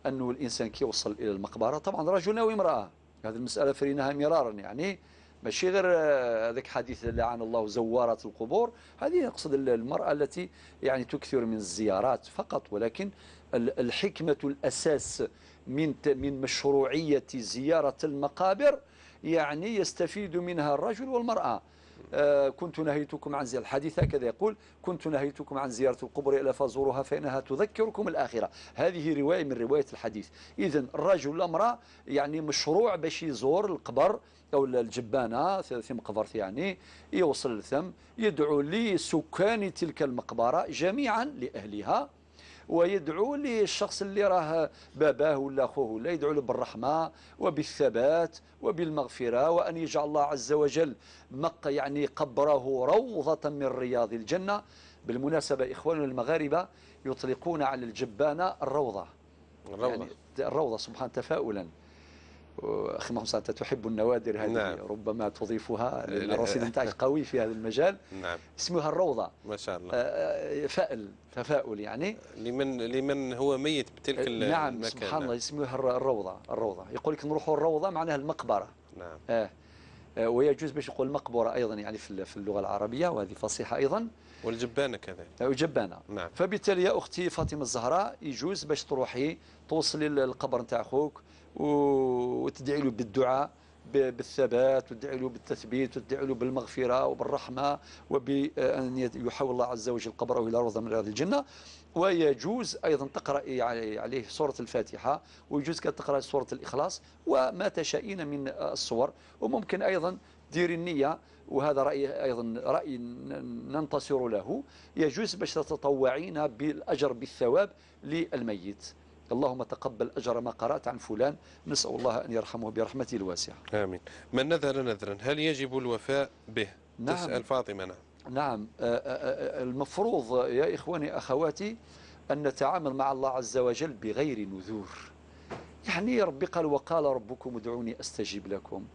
Speaker 3: أنه الإنسان كي يوصل إلى المقبرة طبعا رجل أو امرأة، هذه المسألة فريناها مرارا، يعني ماشي غير هذاك حديث لعن الله زوارات القبور، هذه يقصد المرأة التي يعني تكثر من الزيارات فقط. ولكن الحكمة الأساس من مشروعية زيارة المقابر يعني يستفيد منها الرجل والمرأة. كنت نهيتكم عن زيارة الحديث هكذا يقول: كنت نهيتكم عن زيارة القبور إلا فزوروها فإنها تذكركم الآخرة. هذه رواية من رواية الحديث. إذن الرجل والمرأة يعني مشروع باش يزور القبر أو الجبانة ثم قبرت، يعني يوصل لثم يدعو لسكان تلك المقبرة جميعا لأهلها، ويدعو للشخص اللي راه باباه ولا أخوه ولا يدعو له بالرحمة وبالثبات وبالمغفرة، وأن يجعل الله عز وجل يعني قبره روضة من رياض الجنة. بالمناسبة إخواننا المغاربة يطلقون على الجبانة الروضة، يعني الروضة سبحان تفاؤلا. أخي محمد أنت تحب النوادر هذه. نعم. ربما تضيفها لأن الرصيد نتاعك قوي في هذا المجال.
Speaker 2: نعم.
Speaker 3: اسمها الروضة
Speaker 2: ما شاء الله.
Speaker 3: تفاؤل يعني
Speaker 2: لمن هو ميت بتلك المكان.
Speaker 3: نعم سبحان الله اسمها الروضة. يقول لك نروحوا الروضة معناها المقبرة.
Speaker 2: نعم.
Speaker 3: ويجوز باش يقول مقبرة أيضا يعني في اللغة العربية، وهذه فصيحة أيضا.
Speaker 2: والجبانة كذلك.
Speaker 3: وجبانة.
Speaker 2: نعم.
Speaker 3: فبالتالي يا أختي فاطمة الزهراء يجوز باش تروحي توصلي للقبر نتاع أخوك وتدعي له بالدعاء بالثبات، وتدعي له بالتثبيت، وتدعي له بالمغفرة وبالرحمة، وبأن يحول الله عز وجل قبره إلى روضة من رياض الجنة. ويجوز أيضا تقرأ عليه سورة الفاتحة، ويجوز تقرأ سورة الإخلاص وما تشائين من الصور. وممكن أيضا دير النية، وهذا رأي أيضا رأي ننتصر له، يجوز باش تتطوعين بالأجر بالثواب للميت. اللهم تقبل أجر ما قرأت عن فلان، نسأل الله أن يرحمه برحمته الواسعة.
Speaker 2: آمين. من نذر نذرا هل يجب الوفاء به؟
Speaker 3: نعم.
Speaker 2: تسأل فاطمة.
Speaker 3: نعم. المفروض يا إخواني أخواتي أن نتعامل مع الله عز وجل بغير نذور. يعني ربي قال: وقال ربكم ادعوني أستجيب لكم.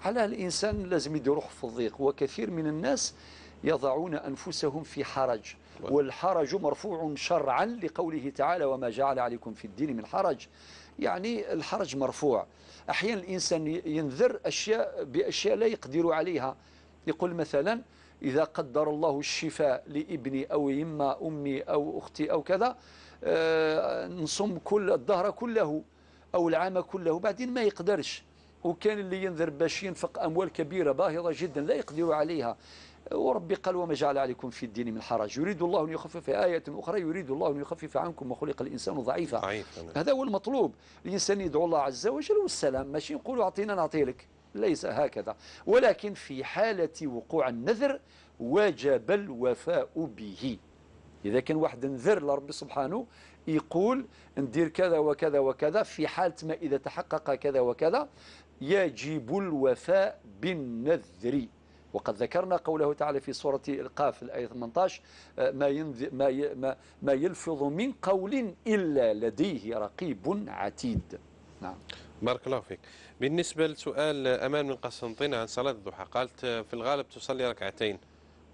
Speaker 3: على الإنسان لازم يدروح في الضيق، وكثير من الناس يضعون أنفسهم في حرج، والحرج مرفوع شرعا لقوله تعالى: وما جعل عليكم في الدين من حرج. يعني الحرج مرفوع. أحيانا الإنسان ينذر أشياء بأشياء لا يقدر عليها. يقول مثلا: إذا قدر الله الشفاء لابني أو إما أمي أو أختي أو كذا، نصوم كل الدهر كله أو العام كله، بعدين ما يقدرش. وكان اللي ينذر باش ينفق أموال كبيرة باهظة جدا لا يقدر عليها، وربي قال: وما جعل عليكم في الدين من حرج يريد الله أن يخفف. في آية أخرى: يريد الله أن يخفف عنكم وخلق الإنسان ضعيفا. هذا هو المطلوب. الإنسان يدعو الله عز وجل والسلام، ماشي نقول أعطينا نعطي لك، ليس هكذا. ولكن في حالة وقوع النذر وجب الوفاء به. إذا كان واحد نذر لربي سبحانه يقول ندير كذا وكذا وكذا، في حالة ما إذا تحقق كذا وكذا يجب الوفاء بالنذر. وقد ذكرنا قوله تعالى في سورة القاف الآية 18: ما يلفظ من قول إلا لديه رقيب عتيد. نعم.
Speaker 2: بارك الله فيك. بالنسبة لسؤال أمان من قسنطينة عن صلاة الضحى، قالت في الغالب تصلي ركعتين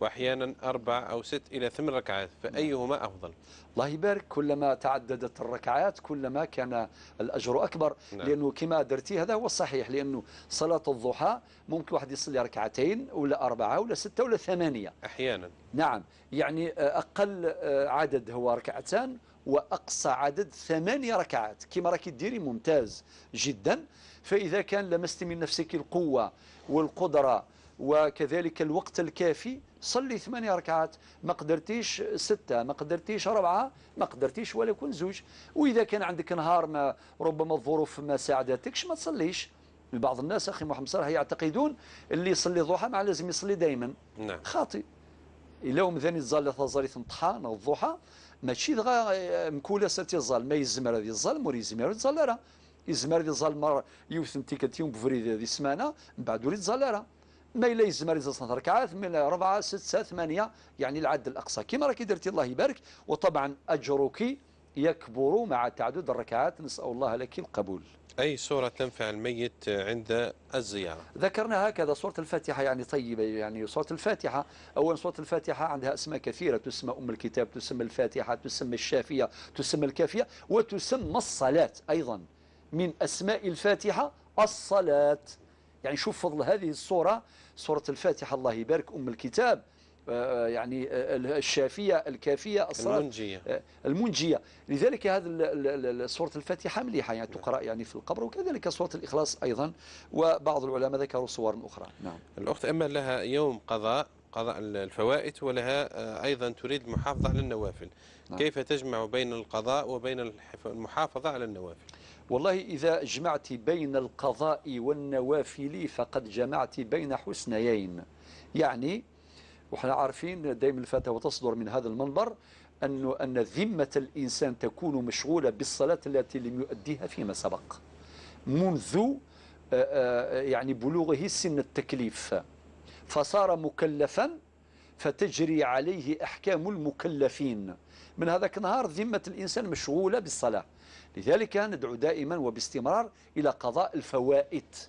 Speaker 2: وأحيانا 4 أو 6 إلى 8 ركعات، فأيهما أفضل؟
Speaker 3: الله يبارك. كلما تعددت الركعات كلما كان الأجر أكبر. نعم. لأنه كما درتي هذا هو الصحيح، لأنه صلاة الضحى ممكن واحد يصلي ركعتين ولا 4 ولا 6 ولا 8
Speaker 2: أحيانا.
Speaker 3: نعم. يعني أقل عدد هو 2 وأقصى عدد 8 ركعات. كما راكي ديري ممتاز جدا. فإذا كان لمست من نفسك القوة والقدرة وكذلك الوقت الكافي صلي 8 ركعات. ما قدرتيش 6، ما قدرتيش 4، ما قدرتيش ولا يكون 2. وإذا كان عندك نهار ما ربما الظروف ما ساعدتكش ما تصليش. بعض الناس أخي محمد صلاح يعتقدون اللي يصلي الضحى مع لازم يصلي دائما.
Speaker 2: نعم.
Speaker 3: خاطئ. إلا مثلا يتظل ثظري ثمطحان أو الضحى ماشي دغا مكوله ساتي الظل ما يزمر هذه الظل مور يزمر يتظلرها يزمر هذه الظل مر يوثنتي كتيوم بفريد هذه السمانة من بعد ولي تظلرها. ما إلا يزمر يزل 3 ركعات من 4 6 8 يعني العد الأقصى كما راكي درتي الله يبارك. وطبعا أجرك يكبر مع تعدد الركعات. نسأل الله لك القبول.
Speaker 2: أي سورة تنفع الميت عند الزيارة؟
Speaker 3: ذكرنا هكذا سورة الفاتحة يعني طيبة. يعني سورة الفاتحة أولا سورة الفاتحة عندها أسماء كثيرة، تسمى أم الكتاب، تسمى الفاتحة، تسمى الشافية، تسمى الكافية، وتسمى الصلاة أيضا. من أسماء الفاتحة الصلاة. يعني شوف فضل هذه السورة، سورة الفاتحة الله يبارك، أم الكتاب، يعني الشافية، الكافية، الصلاة، المنجية. لذلك هذا سورة الفاتحة مليحة يعني تقرأ يعني في القبر، وكذلك سورة الإخلاص أيضا، وبعض العلماء ذكروا صور أخرى. نعم.
Speaker 2: الأخت أما لها يوم قضاء الفوائت، ولها أيضا تريد المحافظة على النوافل. نعم. كيف تجمع بين القضاء وبين المحافظة على النوافل؟ والله
Speaker 3: إذا جمعت بين القضاء والنوافل فقد جمعت بين حسنيين. يعني وحنا عارفين دائما الفتاوى تصدر من هذا المنبر أن ذمة الإنسان تكون مشغولة بالصلاة التي لم يؤديها فيما سبق منذ يعني بلوغه سن التكليف، فصار مكلفا فتجري عليه أحكام المكلفين. من هذاك النهار ذمة الإنسان مشغولة بالصلاة. لذلك ندعو دائما وباستمرار إلى قضاء الفوائت،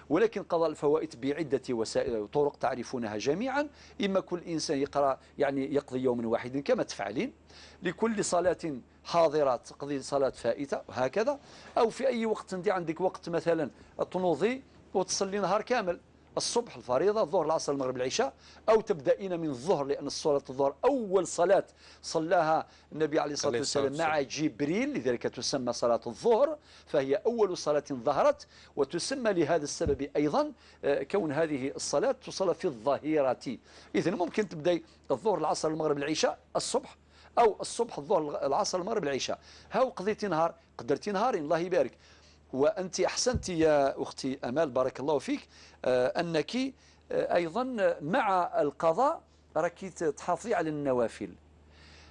Speaker 3: ولكن قضاء الفوائت بعدة وسائل وطرق تعرفونها جميعا. إما كل إنسان يقرأ يعني يقضي يوم واحد كما تفعلين، لكل صلاة حاضرة تقضي صلاة فائتة وهكذا، أو في أي وقت عندي عندك وقت مثلا تنوضي وتصلي نهار كامل، الصبح الفريضة، الظهر، العصر، المغرب، العشاء، أو تبدأين من الظهر، لأن صلاة الظهر أول صلاة صلاها النبي عليه الصلاة والسلام مع جبريل، لذلك تسمى صلاة الظهر، فهي أول صلاة ظهرت. وتسمى لهذا السبب أيضا كون هذه الصلاة تصلى في الظهيرة. إذن ممكن تبدأي الظهر، العصر، المغرب، العشاء الصبح، أو الصبح الظهر، العصر، المغرب، العشاء. هاو قضيتي نهار، قدرتي نهارين، الله يبارك. وأنت أحسنت يا أختي أمال بارك الله فيك، أنك أيضا مع القضاء راكي تحافظي على النوافل،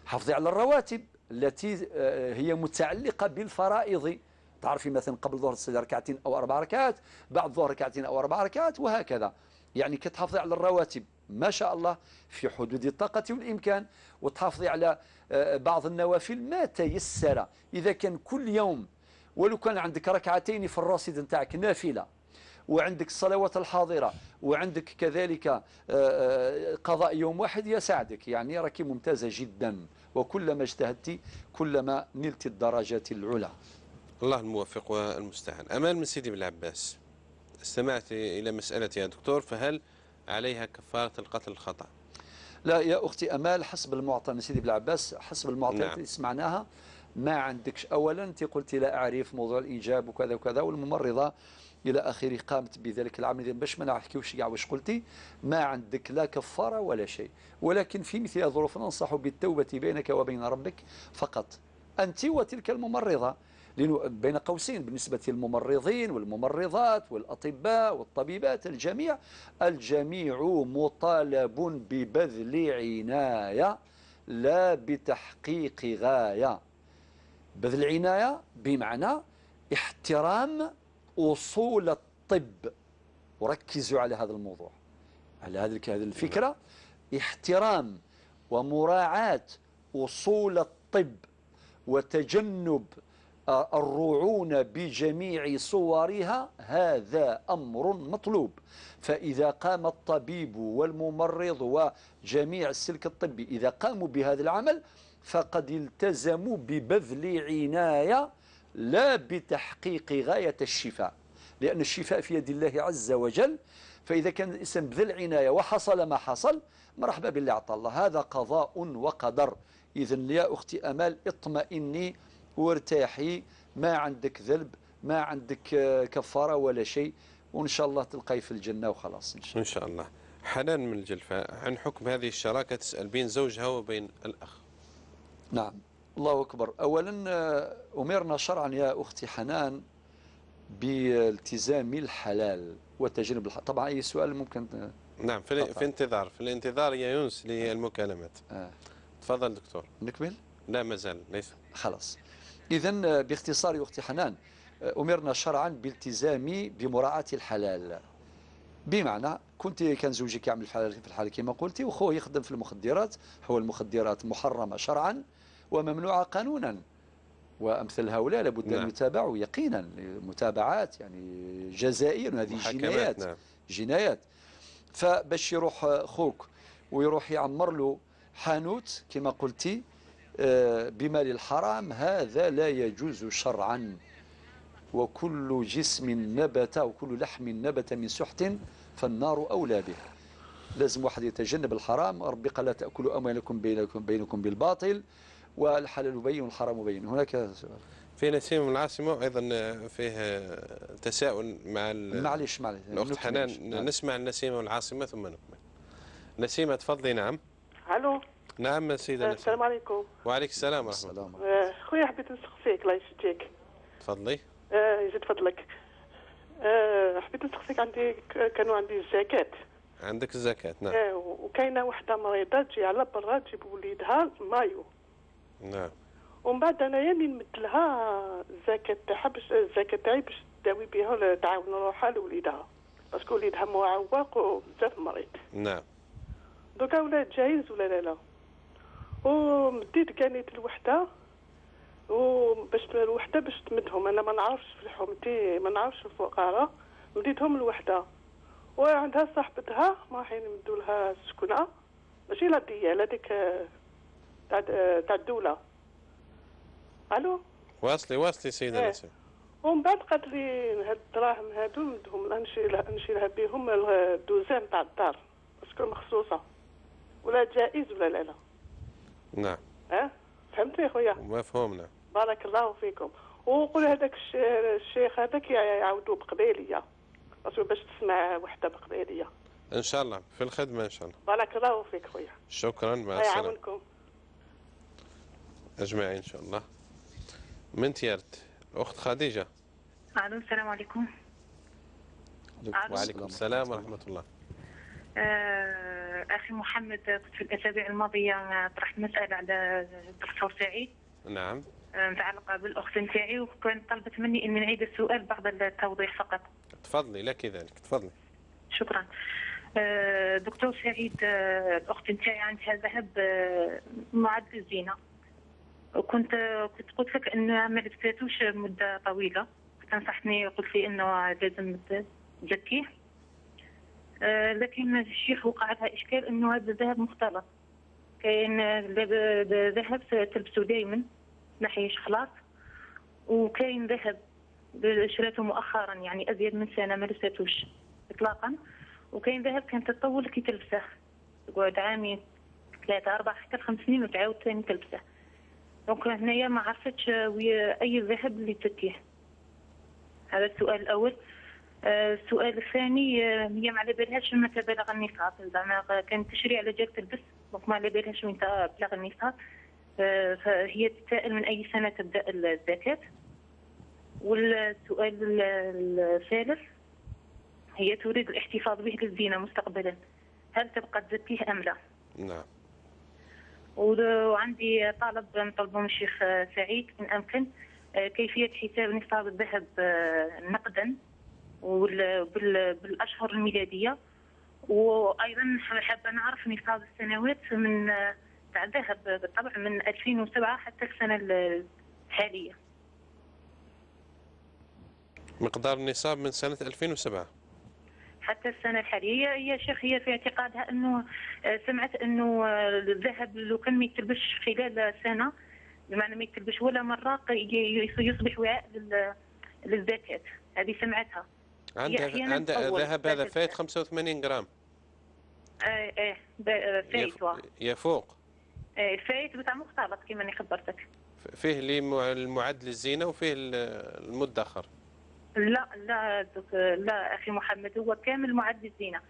Speaker 3: حافظي على الرواتب التي هي متعلقة بالفرائض. تعرفي مثلا قبل الظهر تصلي ركعتين أو 4 ركعات، بعد الظهر ركعتين أو 4 ركعات، وهكذا. يعني كتحافظي على الرواتب ما شاء الله في حدود الطاقة والإمكان، وتحافظي على بعض النوافل ما تيسر. إذا كان كل يوم ولو كان عندك ركعتين في الرصيد نتاعك نافلة، وعندك الصلوات الحاضرة، وعندك كذلك قضاء يوم واحد، يساعدك. يعني راكي ممتازة جدا، وكلما اجتهدت كلما نلت الدرجات العلى.
Speaker 2: الله الموفق والمستعان. أمال من سيدي بالعباس، استمعت إلى مسألة يا دكتور، فهل عليها كفارة القتل الخطأ؟
Speaker 3: لا يا أختي أمال، حسب المعطى من سيدي بالعباس، حسب المعطيات اللي سمعناها ما عندكش. أولا أنت قلت لا أعرف موضوع الإنجاب وكذا وكذا، والممرضة إلى آخره قامت بذلك العمل، باش ما نحكيوش كاع واش قلتي. ما عندك لا كفارة ولا شيء، ولكن في مثل الظروف ننصح بالتوبة بينك وبين ربك فقط، أنت وتلك الممرضة. لأنه بين قوسين بالنسبة للممرضين والممرضات والأطباء والطبيبات الجميع مطالب ببذل عناية لا بتحقيق غاية. بذل عناية بمعنى احترام أصول الطب، وركزوا على هذا الموضوع، على هذه الفكرة، احترام ومراعاة أصول الطب وتجنب الرعون بجميع صورها، هذا أمر مطلوب. فإذا قام الطبيب والممرض وجميع السلك الطبي إذا قاموا بهذا العمل فقد التزموا ببذل عناية لا بتحقيق غاية الشفاء، لأن الشفاء في يد الله عز وجل. فإذا كان الإنسان بذل عناية وحصل ما حصل، مرحبا بالله عطا الله، هذا قضاء وقدر. إذن يا أختي أمال اطمئني وارتاحي، ما عندك ذنب، ما عندك كفارة ولا شيء، وإن شاء الله تلقاي في الجنة وخلاص
Speaker 2: إن شاء الله. حنان من الجلفاء، عن حكم هذه الشراكة تسأل بين زوجها وبين الأخ.
Speaker 3: نعم، الله أكبر. أولا أمرنا شرعا يا أختي حنان بالتزام الحلال وتجنب الحرام. طبعا أي سؤال ممكن.
Speaker 2: نعم، في الانتظار يا يونس للمكالمات. تفضل دكتور.
Speaker 3: نكمل؟
Speaker 2: لا ما زال ليس.
Speaker 3: خلاص. إذن باختصار يا أختي حنان، أمرنا شرعا بالتزام بمراعاة الحلال، بمعنى كان زوجك يعمل في الحلال كما قلتي، وخوه يخدم في المخدرات، هو المخدرات محرمة شرعا وممنوعة قانونا، وأمثل هؤلاء لابد أن يتابعوا يقينا، متابعات يعني جزائية، هذه جنايات.
Speaker 2: نعم.
Speaker 3: جنايات. فباش يروح خوك ويروح يعمر له حانوت كما قلتي بمال الحرام، هذا لا يجوز شرعا. وكل جسم نبت وكل لحم نبت من سحت فالنار أولى به. لازم واحد يتجنب الحرام. ربي قال لا تأكلوا أموالكم بينكم بالباطل والحلال بين والحرام بين. هناك سؤال
Speaker 2: في نسيم العاصمة أيضا فيه تساؤل مع
Speaker 3: معلش
Speaker 2: الأخت حنان. نسمع النسيمة العاصمة ثم نكمل. نسيمة تفضلي. نعم.
Speaker 9: الو.
Speaker 2: نعم سيدة نسيمة.
Speaker 9: السلام عليكم.
Speaker 2: وعليك السلام ورحمة الله.
Speaker 9: خويا حبيت نسقسيك الله يشجيك.
Speaker 2: تفضلي.
Speaker 9: يزيد فضلك. حبيت نسقسيك، كانوا عندي الزكاة.
Speaker 2: عندك الزكاة. نعم.
Speaker 9: وكاينه وحده مريضه تجي على برا تجيب وليدها مايو.
Speaker 2: نعم.
Speaker 9: ومن بعد انايا من مدلها الزكاة تاعها باش الزكاة تاعي باش تداوي بها تعاون روحها لوليدها، باسكو وليدها معوق وبزاف مريض.
Speaker 2: نعم.
Speaker 9: دوكا ولات جايز ولا لا. ومديت كانيت الوحده وباش الوحده باش تمدهم، انا ما نعرفش في الحومتي، ما نعرفش الفقراء، مديتهم الوحده وعندها صاحبتها ما رايحين يمدوا لها السكنه، ماشي لا ديال هذيك تاع الدوله. الو.
Speaker 2: واصلي سيدة نسيم.
Speaker 9: ومن بعد قالت لي هاد الدراهم هادو نمدهم نمشي لها بهم الدوزان تاع الدار باسكو مخصوصه، ولا جائز ولا لا.
Speaker 2: نعم.
Speaker 9: فهمتني خويا؟
Speaker 2: مفهوم. نعم.
Speaker 9: بارك الله فيكم. وقول هذاك الشيخ هذاك يعاودوا بقبيليه، باسكو باش تسمع وحده بقبيليه.
Speaker 2: ان شاء الله في الخدمه ان شاء الله.
Speaker 9: بارك الله فيك خويا.
Speaker 2: شكرا. مع السلامه. يعاونكم اجمعين ان شاء الله. من تيارت الاخت خديجه.
Speaker 10: السلام عليكم.
Speaker 2: وعليكم السلام ورحمه الله.
Speaker 10: اخي محمد، كنت في الاسابيع الماضيه طرحت مساله على الدكتور سعيد.
Speaker 2: نعم.
Speaker 10: متعلقه بالاخت نتاعي، وكانت طلبت مني اني نعيد السؤال بعض التوضيح فقط.
Speaker 2: تفضلي. لك ذلك. تفضلي.
Speaker 10: شكرا. دكتور سعيد، الاخت نتاعي عندها ذهب معد الزينه، وكنت قلت لك انه ما لبستوش مده طويله، تنصحني قلت لي انه لازم تزكيه، لكن الشيخ وقع لها اشكال انه هذا الذهب مختلط. كاين ذهب تلبسه دائما ناحيه خلاص، وكاين ذهب شريته مؤخرا يعني ازيد من سنه ما لبستوش اطلاقا، وكاين ذهب كانت تطول كي تلبسه تقعد عامين 3 4 حتى 5 سنين وتعاود ثاني تلبسه. دونك هنايا ما عرفتش اي ذهب اللي تزكيه. هذا السؤال الاول. السؤال الثاني، هي ما على بالهاش متى بلغ النصاب، زعما كان تشري على جال تلبس، دونك ما على بالهاش وين بلغ النصاب، فهي تسائل من اي سنه تبدا الزكاه. والسؤال الثالث، هي تريد الاحتفاظ به للزينه مستقبلا، هل تبقى تزكيه ام لا؟
Speaker 2: نعم.
Speaker 10: وعندي طلب نطلبه من الشيخ سعيد ان امكن، كيفيه حساب نصاب الذهب نقدا بالاشهر الميلاديه، وايضا حابه نعرف نصاب السنوات من تاع الذهب بالطبع من 2007 حتى السنه الحاليه.
Speaker 2: مقدار النصاب من سنه 2007
Speaker 10: حتى السنه الحاليه. هي شيخ هي في اعتقادها انه سمعت انه الذهب لو كان ما يتلبش خلال سنه، بمعنى ما يتلبش ولا مره، يصبح وعاء للزكاه. هذه سمعتها.
Speaker 2: عندها ذهب هذا فايت 85 جرام.
Speaker 10: فايت
Speaker 2: يفوق.
Speaker 10: فايت بتاع مختلط كما انا خبرتك.
Speaker 2: فيه اللي المعد للزينه وفيه المدخر.
Speaker 10: لا اخي محمد، هو كامل معد للزينه،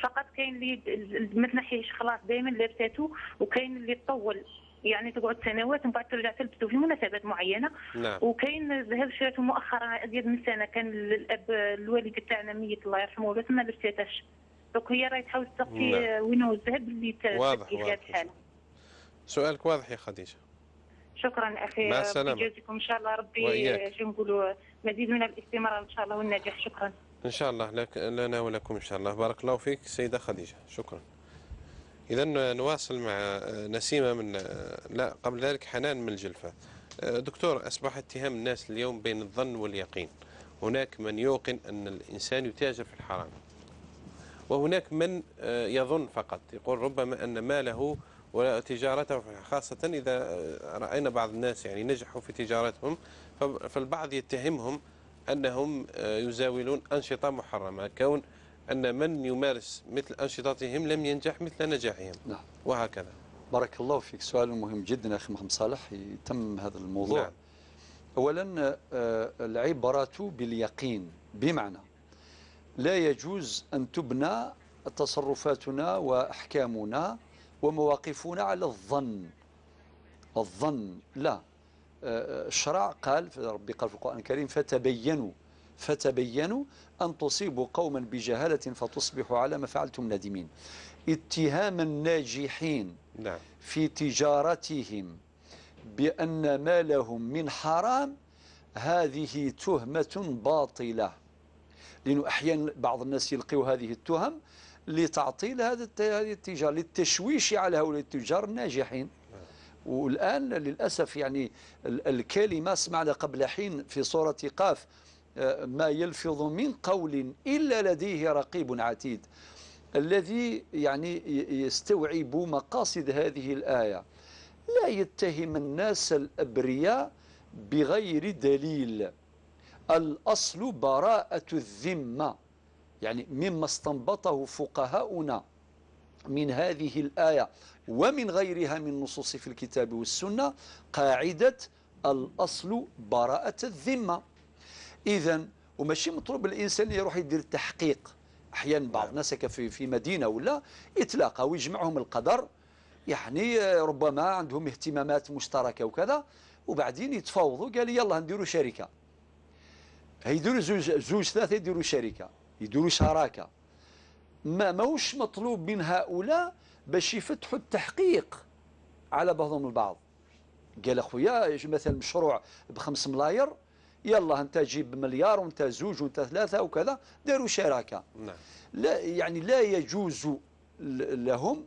Speaker 10: فقط كاين اللي ما تنحيش خلاص دائما لابساته، وكاين اللي تطول يعني تقعد سنوات ومن بعد ترجع تلبسه في مناسبات معينه.
Speaker 2: نعم.
Speaker 10: وكاين الذهب شريته مؤخرا ازيد من سنه، كان الاب الوالد تاعنا ميت الله يرحمه بس ما لبساتش، دونك هي راهي تحاول تسقي وين هو الذهب اللي تزكي في هذه الحاله.
Speaker 2: سؤالك واضح يا خديجه.
Speaker 10: شكرا اخي،
Speaker 2: مع السلامه.
Speaker 10: يجازيكم ان شاء الله ربي شو نقولوا مزيد من الاستمرار ان شاء الله والنجاح. شكرا.
Speaker 2: ان شاء الله لنا ولكم ان شاء الله. بارك الله فيك سيده خديجه. شكرا. إذا نواصل مع نسيمة من لا قبل ذلك حنان من الجلفة. دكتور، أصبح اتهام الناس اليوم بين الظن واليقين. هناك من يوقن أن الإنسان يتاجر في الحرام، وهناك من يظن فقط، يقول ربما أن ماله وتجارته، خاصة إذا رأينا بعض الناس يعني نجحوا في تجارتهم، فالبعض يتهمهم أنهم يزاولون أنشطة محرمة، كون أن من يمارس مثل أنشطتهم لم ينجح مثل نجاحهم.
Speaker 3: نعم.
Speaker 2: وهكذا.
Speaker 3: بارك الله فيك، سؤال مهم جدا أخي محمد صالح، يتم هذا الموضوع.
Speaker 2: نعم.
Speaker 3: أولا العبرة باليقين، بمعنى لا يجوز أن تبنى تصرفاتنا وأحكامنا ومواقفنا على الظن. الظن لا، الشرع قال، ربي قال في القرآن الكريم فتبينوا أن تصيبوا قوما بجهالة فتصبحوا على ما فعلتم نادمين. اتهام الناجحين
Speaker 2: نعم.
Speaker 3: في تجارتهم بأن ما لهم من حرام هذه تهمة باطلة، لأنه أحيانا بعض الناس يلقوا هذه التهم لتعطيل هذه التجارة، للتشويش على هؤلاء التجار الناجحين. والآن للأسف يعني الكلمة سمعنا قبل حين في سورة قاف ما يلفظ من قول إلا لديه رقيب عتيد، الذي يعني يستوعب مقاصد هذه الآية. لا يتهم الناس الأبرياء بغير دليل. الأصل براءة الذمة، يعني مما استنبطه فقهاؤنا من هذه الآية ومن غيرها من نصوص في الكتاب والسنة، قاعدة الأصل براءة الذمة. إذن وماشي مطلوب الإنسان يروح يدير التحقيق. أحيانا بعض الناس في مدينة ولا يتلاقى ويجمعهم القدر، يعني ربما عندهم اهتمامات مشتركة وكذا، وبعدين يتفاوضوا، قال يلا نديروا شركة، هيديروا زوج ثلاثة يديروا شركة، يديروا شراكة. ماهوش مطلوب من هؤلاء باش يفتحوا التحقيق على بعضهم البعض. قال أخويا مثلا مشروع ب5 ملاير، يلا أنت جيب مليار وأنت زوج وأنت ثلاثة وكذا، داروا شراكة.
Speaker 2: نعم.
Speaker 3: لا يعني لا يجوز لهم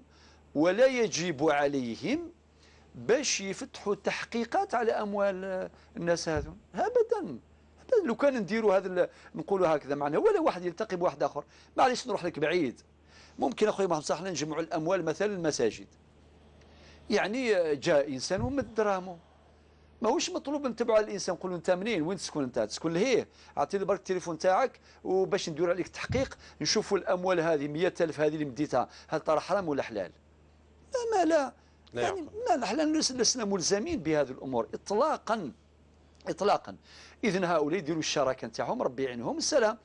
Speaker 3: ولا يجب عليهم باش يفتحوا تحقيقات على أموال الناس هذون، أبدا. لو كان نديروا هذا نقولوا هكذا معنا، ولا واحد يلتقي بواحد آخر، معليش نروح لك بعيد. ممكن أخويا محمد صالح نجمعوا الأموال مثلا المساجد، يعني جاء إنسان ومد دراهمه، ماهوش مطلوب نتبعوا على الانسان نقولوا انت منين، وين تسكن انت؟ تسكن لهيه، اعطيني برك التليفون تاعك وباش نديروا عليك تحقيق، نشوفوا الاموال هذه 100,000 هذه اللي مديتها هل ترى حرام ولا حلال؟ لا يعني ما احنا لسنا ملزمين بهذه الامور اطلاقا اطلاقا. اذن هؤلاء يديروا الشراكه نتاعهم، ربي يعينهم السلام.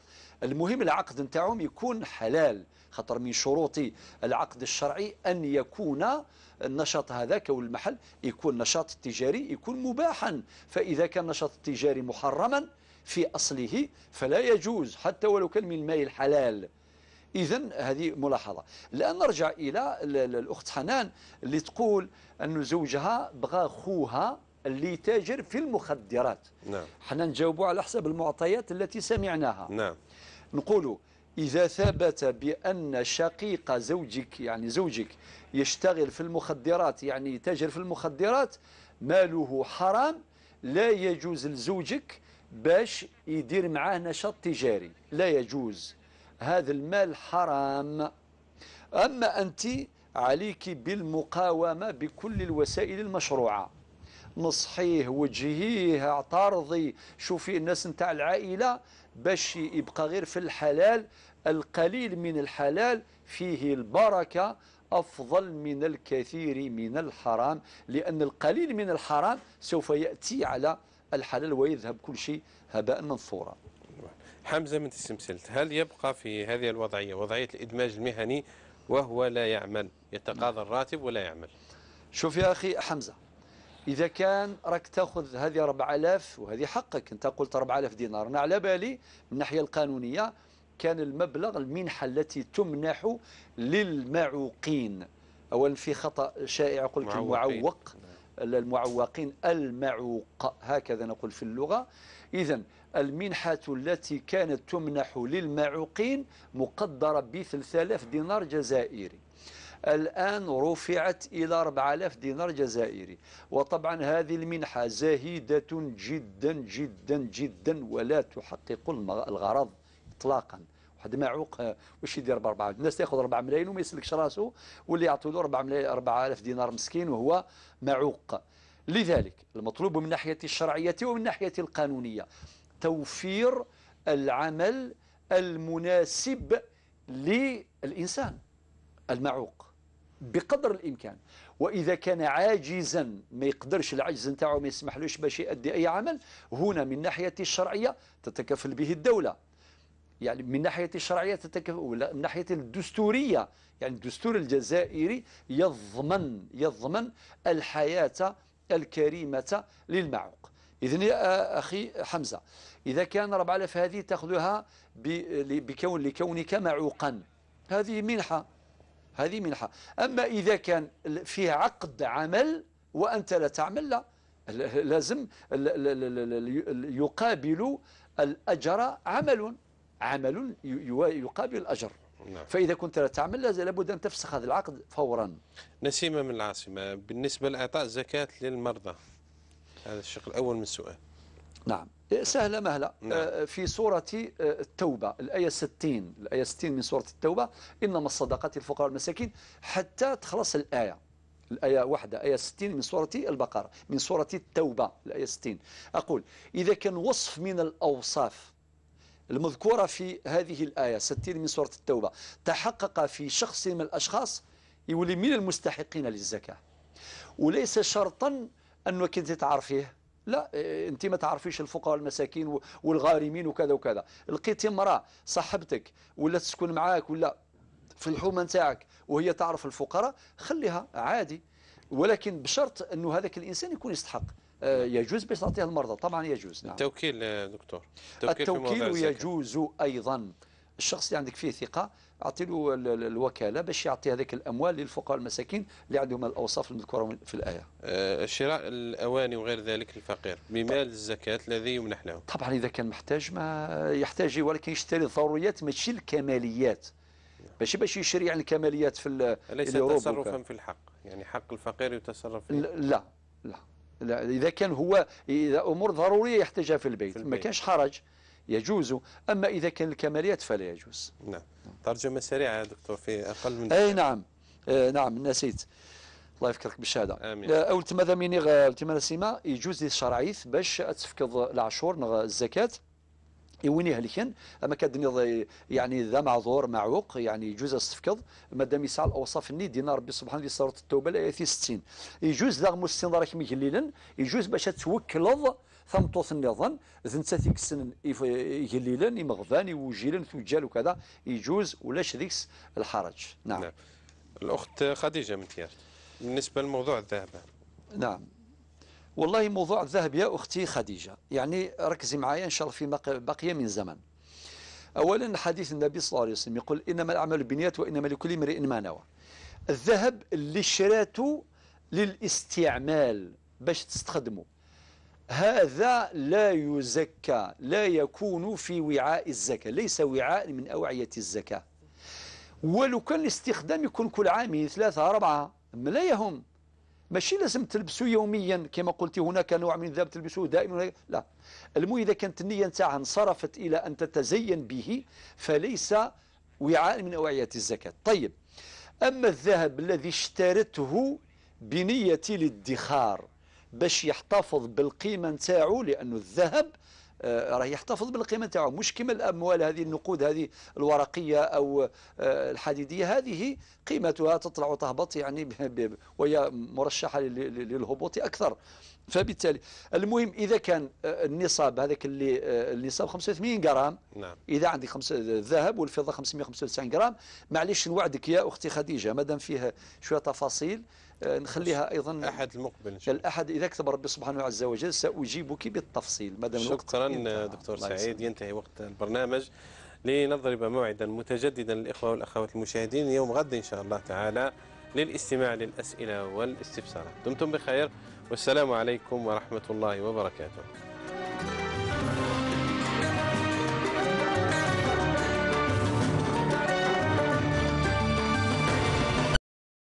Speaker 3: المهم العقد نتاعهم يكون حلال، خاطر من شروط العقد الشرعي ان يكون النشاط هذاك او المحل يكون نشاط تجاري، يكون مباحا. فاذا كان النشاط التجاري محرما في اصله فلا يجوز حتى ولو كان من المال الحلال. اذن هذه ملاحظه. الان نرجع الى الاخت حنان اللي تقول ان زوجها بغى خوها اللي تاجر في المخدرات.
Speaker 2: نعم.
Speaker 3: حنا نجاوبوا على حسب المعطيات التي سمعناها.
Speaker 2: نعم.
Speaker 3: نقولوا إذا ثبت بأن شقيق زوجك يعني زوجك يشتغل في المخدرات، يعني يتاجر في المخدرات، ماله حرام، لا يجوز لزوجك باش يدير معاه نشاط تجاري، لا يجوز، هذا المال حرام. أما أنت عليك بالمقاومة بكل الوسائل المشروعة، نصحيه، وجهيه، اعترضي، شوفي الناس نتاع العائلة باش يبقى غير في الحلال. القليل من الحلال فيه البركة أفضل من الكثير من الحرام، لأن القليل من الحرام سوف يأتي على الحلال ويذهب كل شيء هباء منثورا.
Speaker 2: حمزة من السمسلت، هل يبقى في هذه الوضعية وضعية الإدماج المهني وهو لا يعمل، يتقاضى الراتب ولا يعمل؟
Speaker 3: شوف يا أخي حمزة، إذا كان راك تأخذ هذه 4000 وهذه حقك، أنت قلت 4000 دينار، أنا على بالي من الناحية القانونية كان المبلغ المنحة التي تمنح للمعوقين. أولا في خطأ شائع، قلت المعوق، المعوقين المعوق هكذا نقول في اللغة. إذن المنحة التي كانت تمنح للمعوقين مقدرة ب3000 دينار جزائري. الآن رفعت إلى 4000 دينار جزائري. وطبعا هذه المنحة زهيدة جدا جدا جدا ولا تحقق الغرض إطلاقا. واحد معوق واش يدير ب 4 الناس تاخذ 4 ملايين وما يسلكش راسه، واللي يعطوا له 4000 دينار مسكين وهو معوق. لذلك المطلوب من ناحية الشرعية ومن ناحية القانونية توفير العمل المناسب للإنسان المعوق بقدر الإمكان. وإذا كان عاجزا ما يقدرش، العجز نتاعو ما يسمحلوش باش يؤدي أي عمل، هنا من ناحية الشرعية تتكفل به الدولة، يعني من ناحية الشرعية تتكفل، ولا من ناحية الدستورية، يعني الدستور الجزائري يضمن الحياة الكريمة للمعوق. إذن يا أخي حمزة، إذا كان 4000 هذه تأخذها لكونك معوقا، هذه منحة. أما إذا كان فيه عقد عمل وأنت لا تعمل، لا، لازم يقابل الأجر عمل يقابل الأجر. نعم. فإذا كنت لا تعمل لابد أن تفسخ هذا العقد فورا.
Speaker 2: نسيمة من العاصمة، بالنسبة لإعطاء الزكاة للمرضى، هذا الشق الأول من السؤال.
Speaker 3: نعم، سهلة مهلة.
Speaker 2: نعم.
Speaker 3: في سورة التوبة الآية 60 من سورة التوبة، إنما الصدقات للفقراء والمساكين، حتى تخلص الآية واحدة، آية 60 من سورة البقرة، من سورة التوبة الآية 60. أقول إذا كان وصف من الأوصاف المذكورة في هذه الآية 60 من سورة التوبة تحقق في شخص من الأشخاص، يولي من المستحقين للزكاة. وليس شرطا أنك أنت تعرفيه، لا، أنت ما تعرفيش الفقراء والمساكين والغارمين وكذا وكذا. لقيتي امرأة صاحبتك ولا تسكن معاك ولا في الحومة نتاعك وهي تعرف الفقراء، خليها عادي، ولكن بشرط أنه هذاك الإنسان يكون يستحق. يجوز باش تعطيه المرضى، طبعا يجوز. نعم.
Speaker 2: التوكيل دكتور،
Speaker 3: التوكيل يجوز أيضا. الشخص اللي عندك فيه ثقة أعطي له الوكالة باش يعطي هذيك الأموال للفقراء المساكين اللي عندهم الأوصاف المذكورة في الآية.
Speaker 2: شراء الأواني وغير ذلك الفقير بمال الزكاة الذي يمنح له،
Speaker 3: طبعا إذا كان محتاج ما يحتاج، ولكن يشتري الضروريات ماشي الكماليات، باش يشري يعني الكماليات في
Speaker 2: ليس تصرفا في الحق، يعني حق الفقير يتصرف فيه.
Speaker 3: لا، إذا كان هو أمور ضرورية يحتاجها في البيت ما كانش حرج، يجوز. أما إذا كان الكماليات فلا يجوز.
Speaker 2: نعم. ترجمة سريعة يا دكتور في أقل من
Speaker 3: أي نعم. نعم نسيت، الله يفكرك بالشهادة.
Speaker 2: آمين.
Speaker 3: أول تماذا مني تمارسيما يجوز للشرعيث باش تفكض العشور الزكاة يوينيها لكن اما كدني يعني ذا معذور معوق يعني يجوز استفكض مادام يسعى الاوصاف الني دينا ربي سبحانه في سوره التوبه الايه 60 يجوز ذا مستن راك ميجليلا يجوز باش توكلض ثمطوث النظام ذنتاتيك السن يجليلا يمغفان يوجيلا توجال وكذا يجوز ولاش ذيكس الحرج. نعم.
Speaker 2: الاخت خديجه من تيار بالنسبه لموضوع الذهب.
Speaker 3: نعم والله موضوع الذهب يا أختي خديجة يعني ركزي معايا إن شاء الله في بقية من زمن. أولا حديث النبي صلى الله عليه وسلم يقول إنما الأعمال بالنيات وإنما لكل امرئ ما نوى. الذهب اللي شراته للاستعمال باش تستخدمه هذا لا يزكى، لا يكون في وعاء الزكاة، ليس وعاء من أوعية الزكاة. ولو كان الاستخدام يكون كل عام 3 4 لا يهم، ماشي لازم تلبسه يوميا كما قلت هناك نوع من الذهب تلبسه دائما، لا. المهم إذا كانت النية نتاعها انصرفت إلى أن تتزين به فليس وعاء من أوعية الزكاة. طيب أما الذهب الذي اشترته بنية الادخار باش يحتفظ بالقيمة نتاعو، لأنه الذهب راه يحتفظ بالقيمة نتاعو مش كما الأموال هذه النقود هذه الورقية أو الحديدية، هذه قيمتها تطلع وتهبط يعني وهي مرشحة للهبوط أكثر. فبالتالي المهم إذا كان النصاب هذاك اللي النصاب 85 جرام،
Speaker 2: نعم.
Speaker 3: إذا عندي الذهب والفضة 595 جرام، معليش نوعدك يا أختي خديجة مادام فيها شوية تفاصيل نخليها أيضا
Speaker 2: الأحد المقبل إن شاء الله.
Speaker 3: الأحد إذا كتب ربي سبحانه عز وجل سأجيبك بالتفصيل مادام الوقت.
Speaker 2: شكرا دكتور سعيد. ينتهي وقت البرنامج لنضرب موعدا متجددا للإخوة والأخوات المشاهدين يوم غد إن شاء الله تعالى للاستماع للأسئلة والاستفسارات. دمتم بخير والسلام عليكم ورحمة الله وبركاته.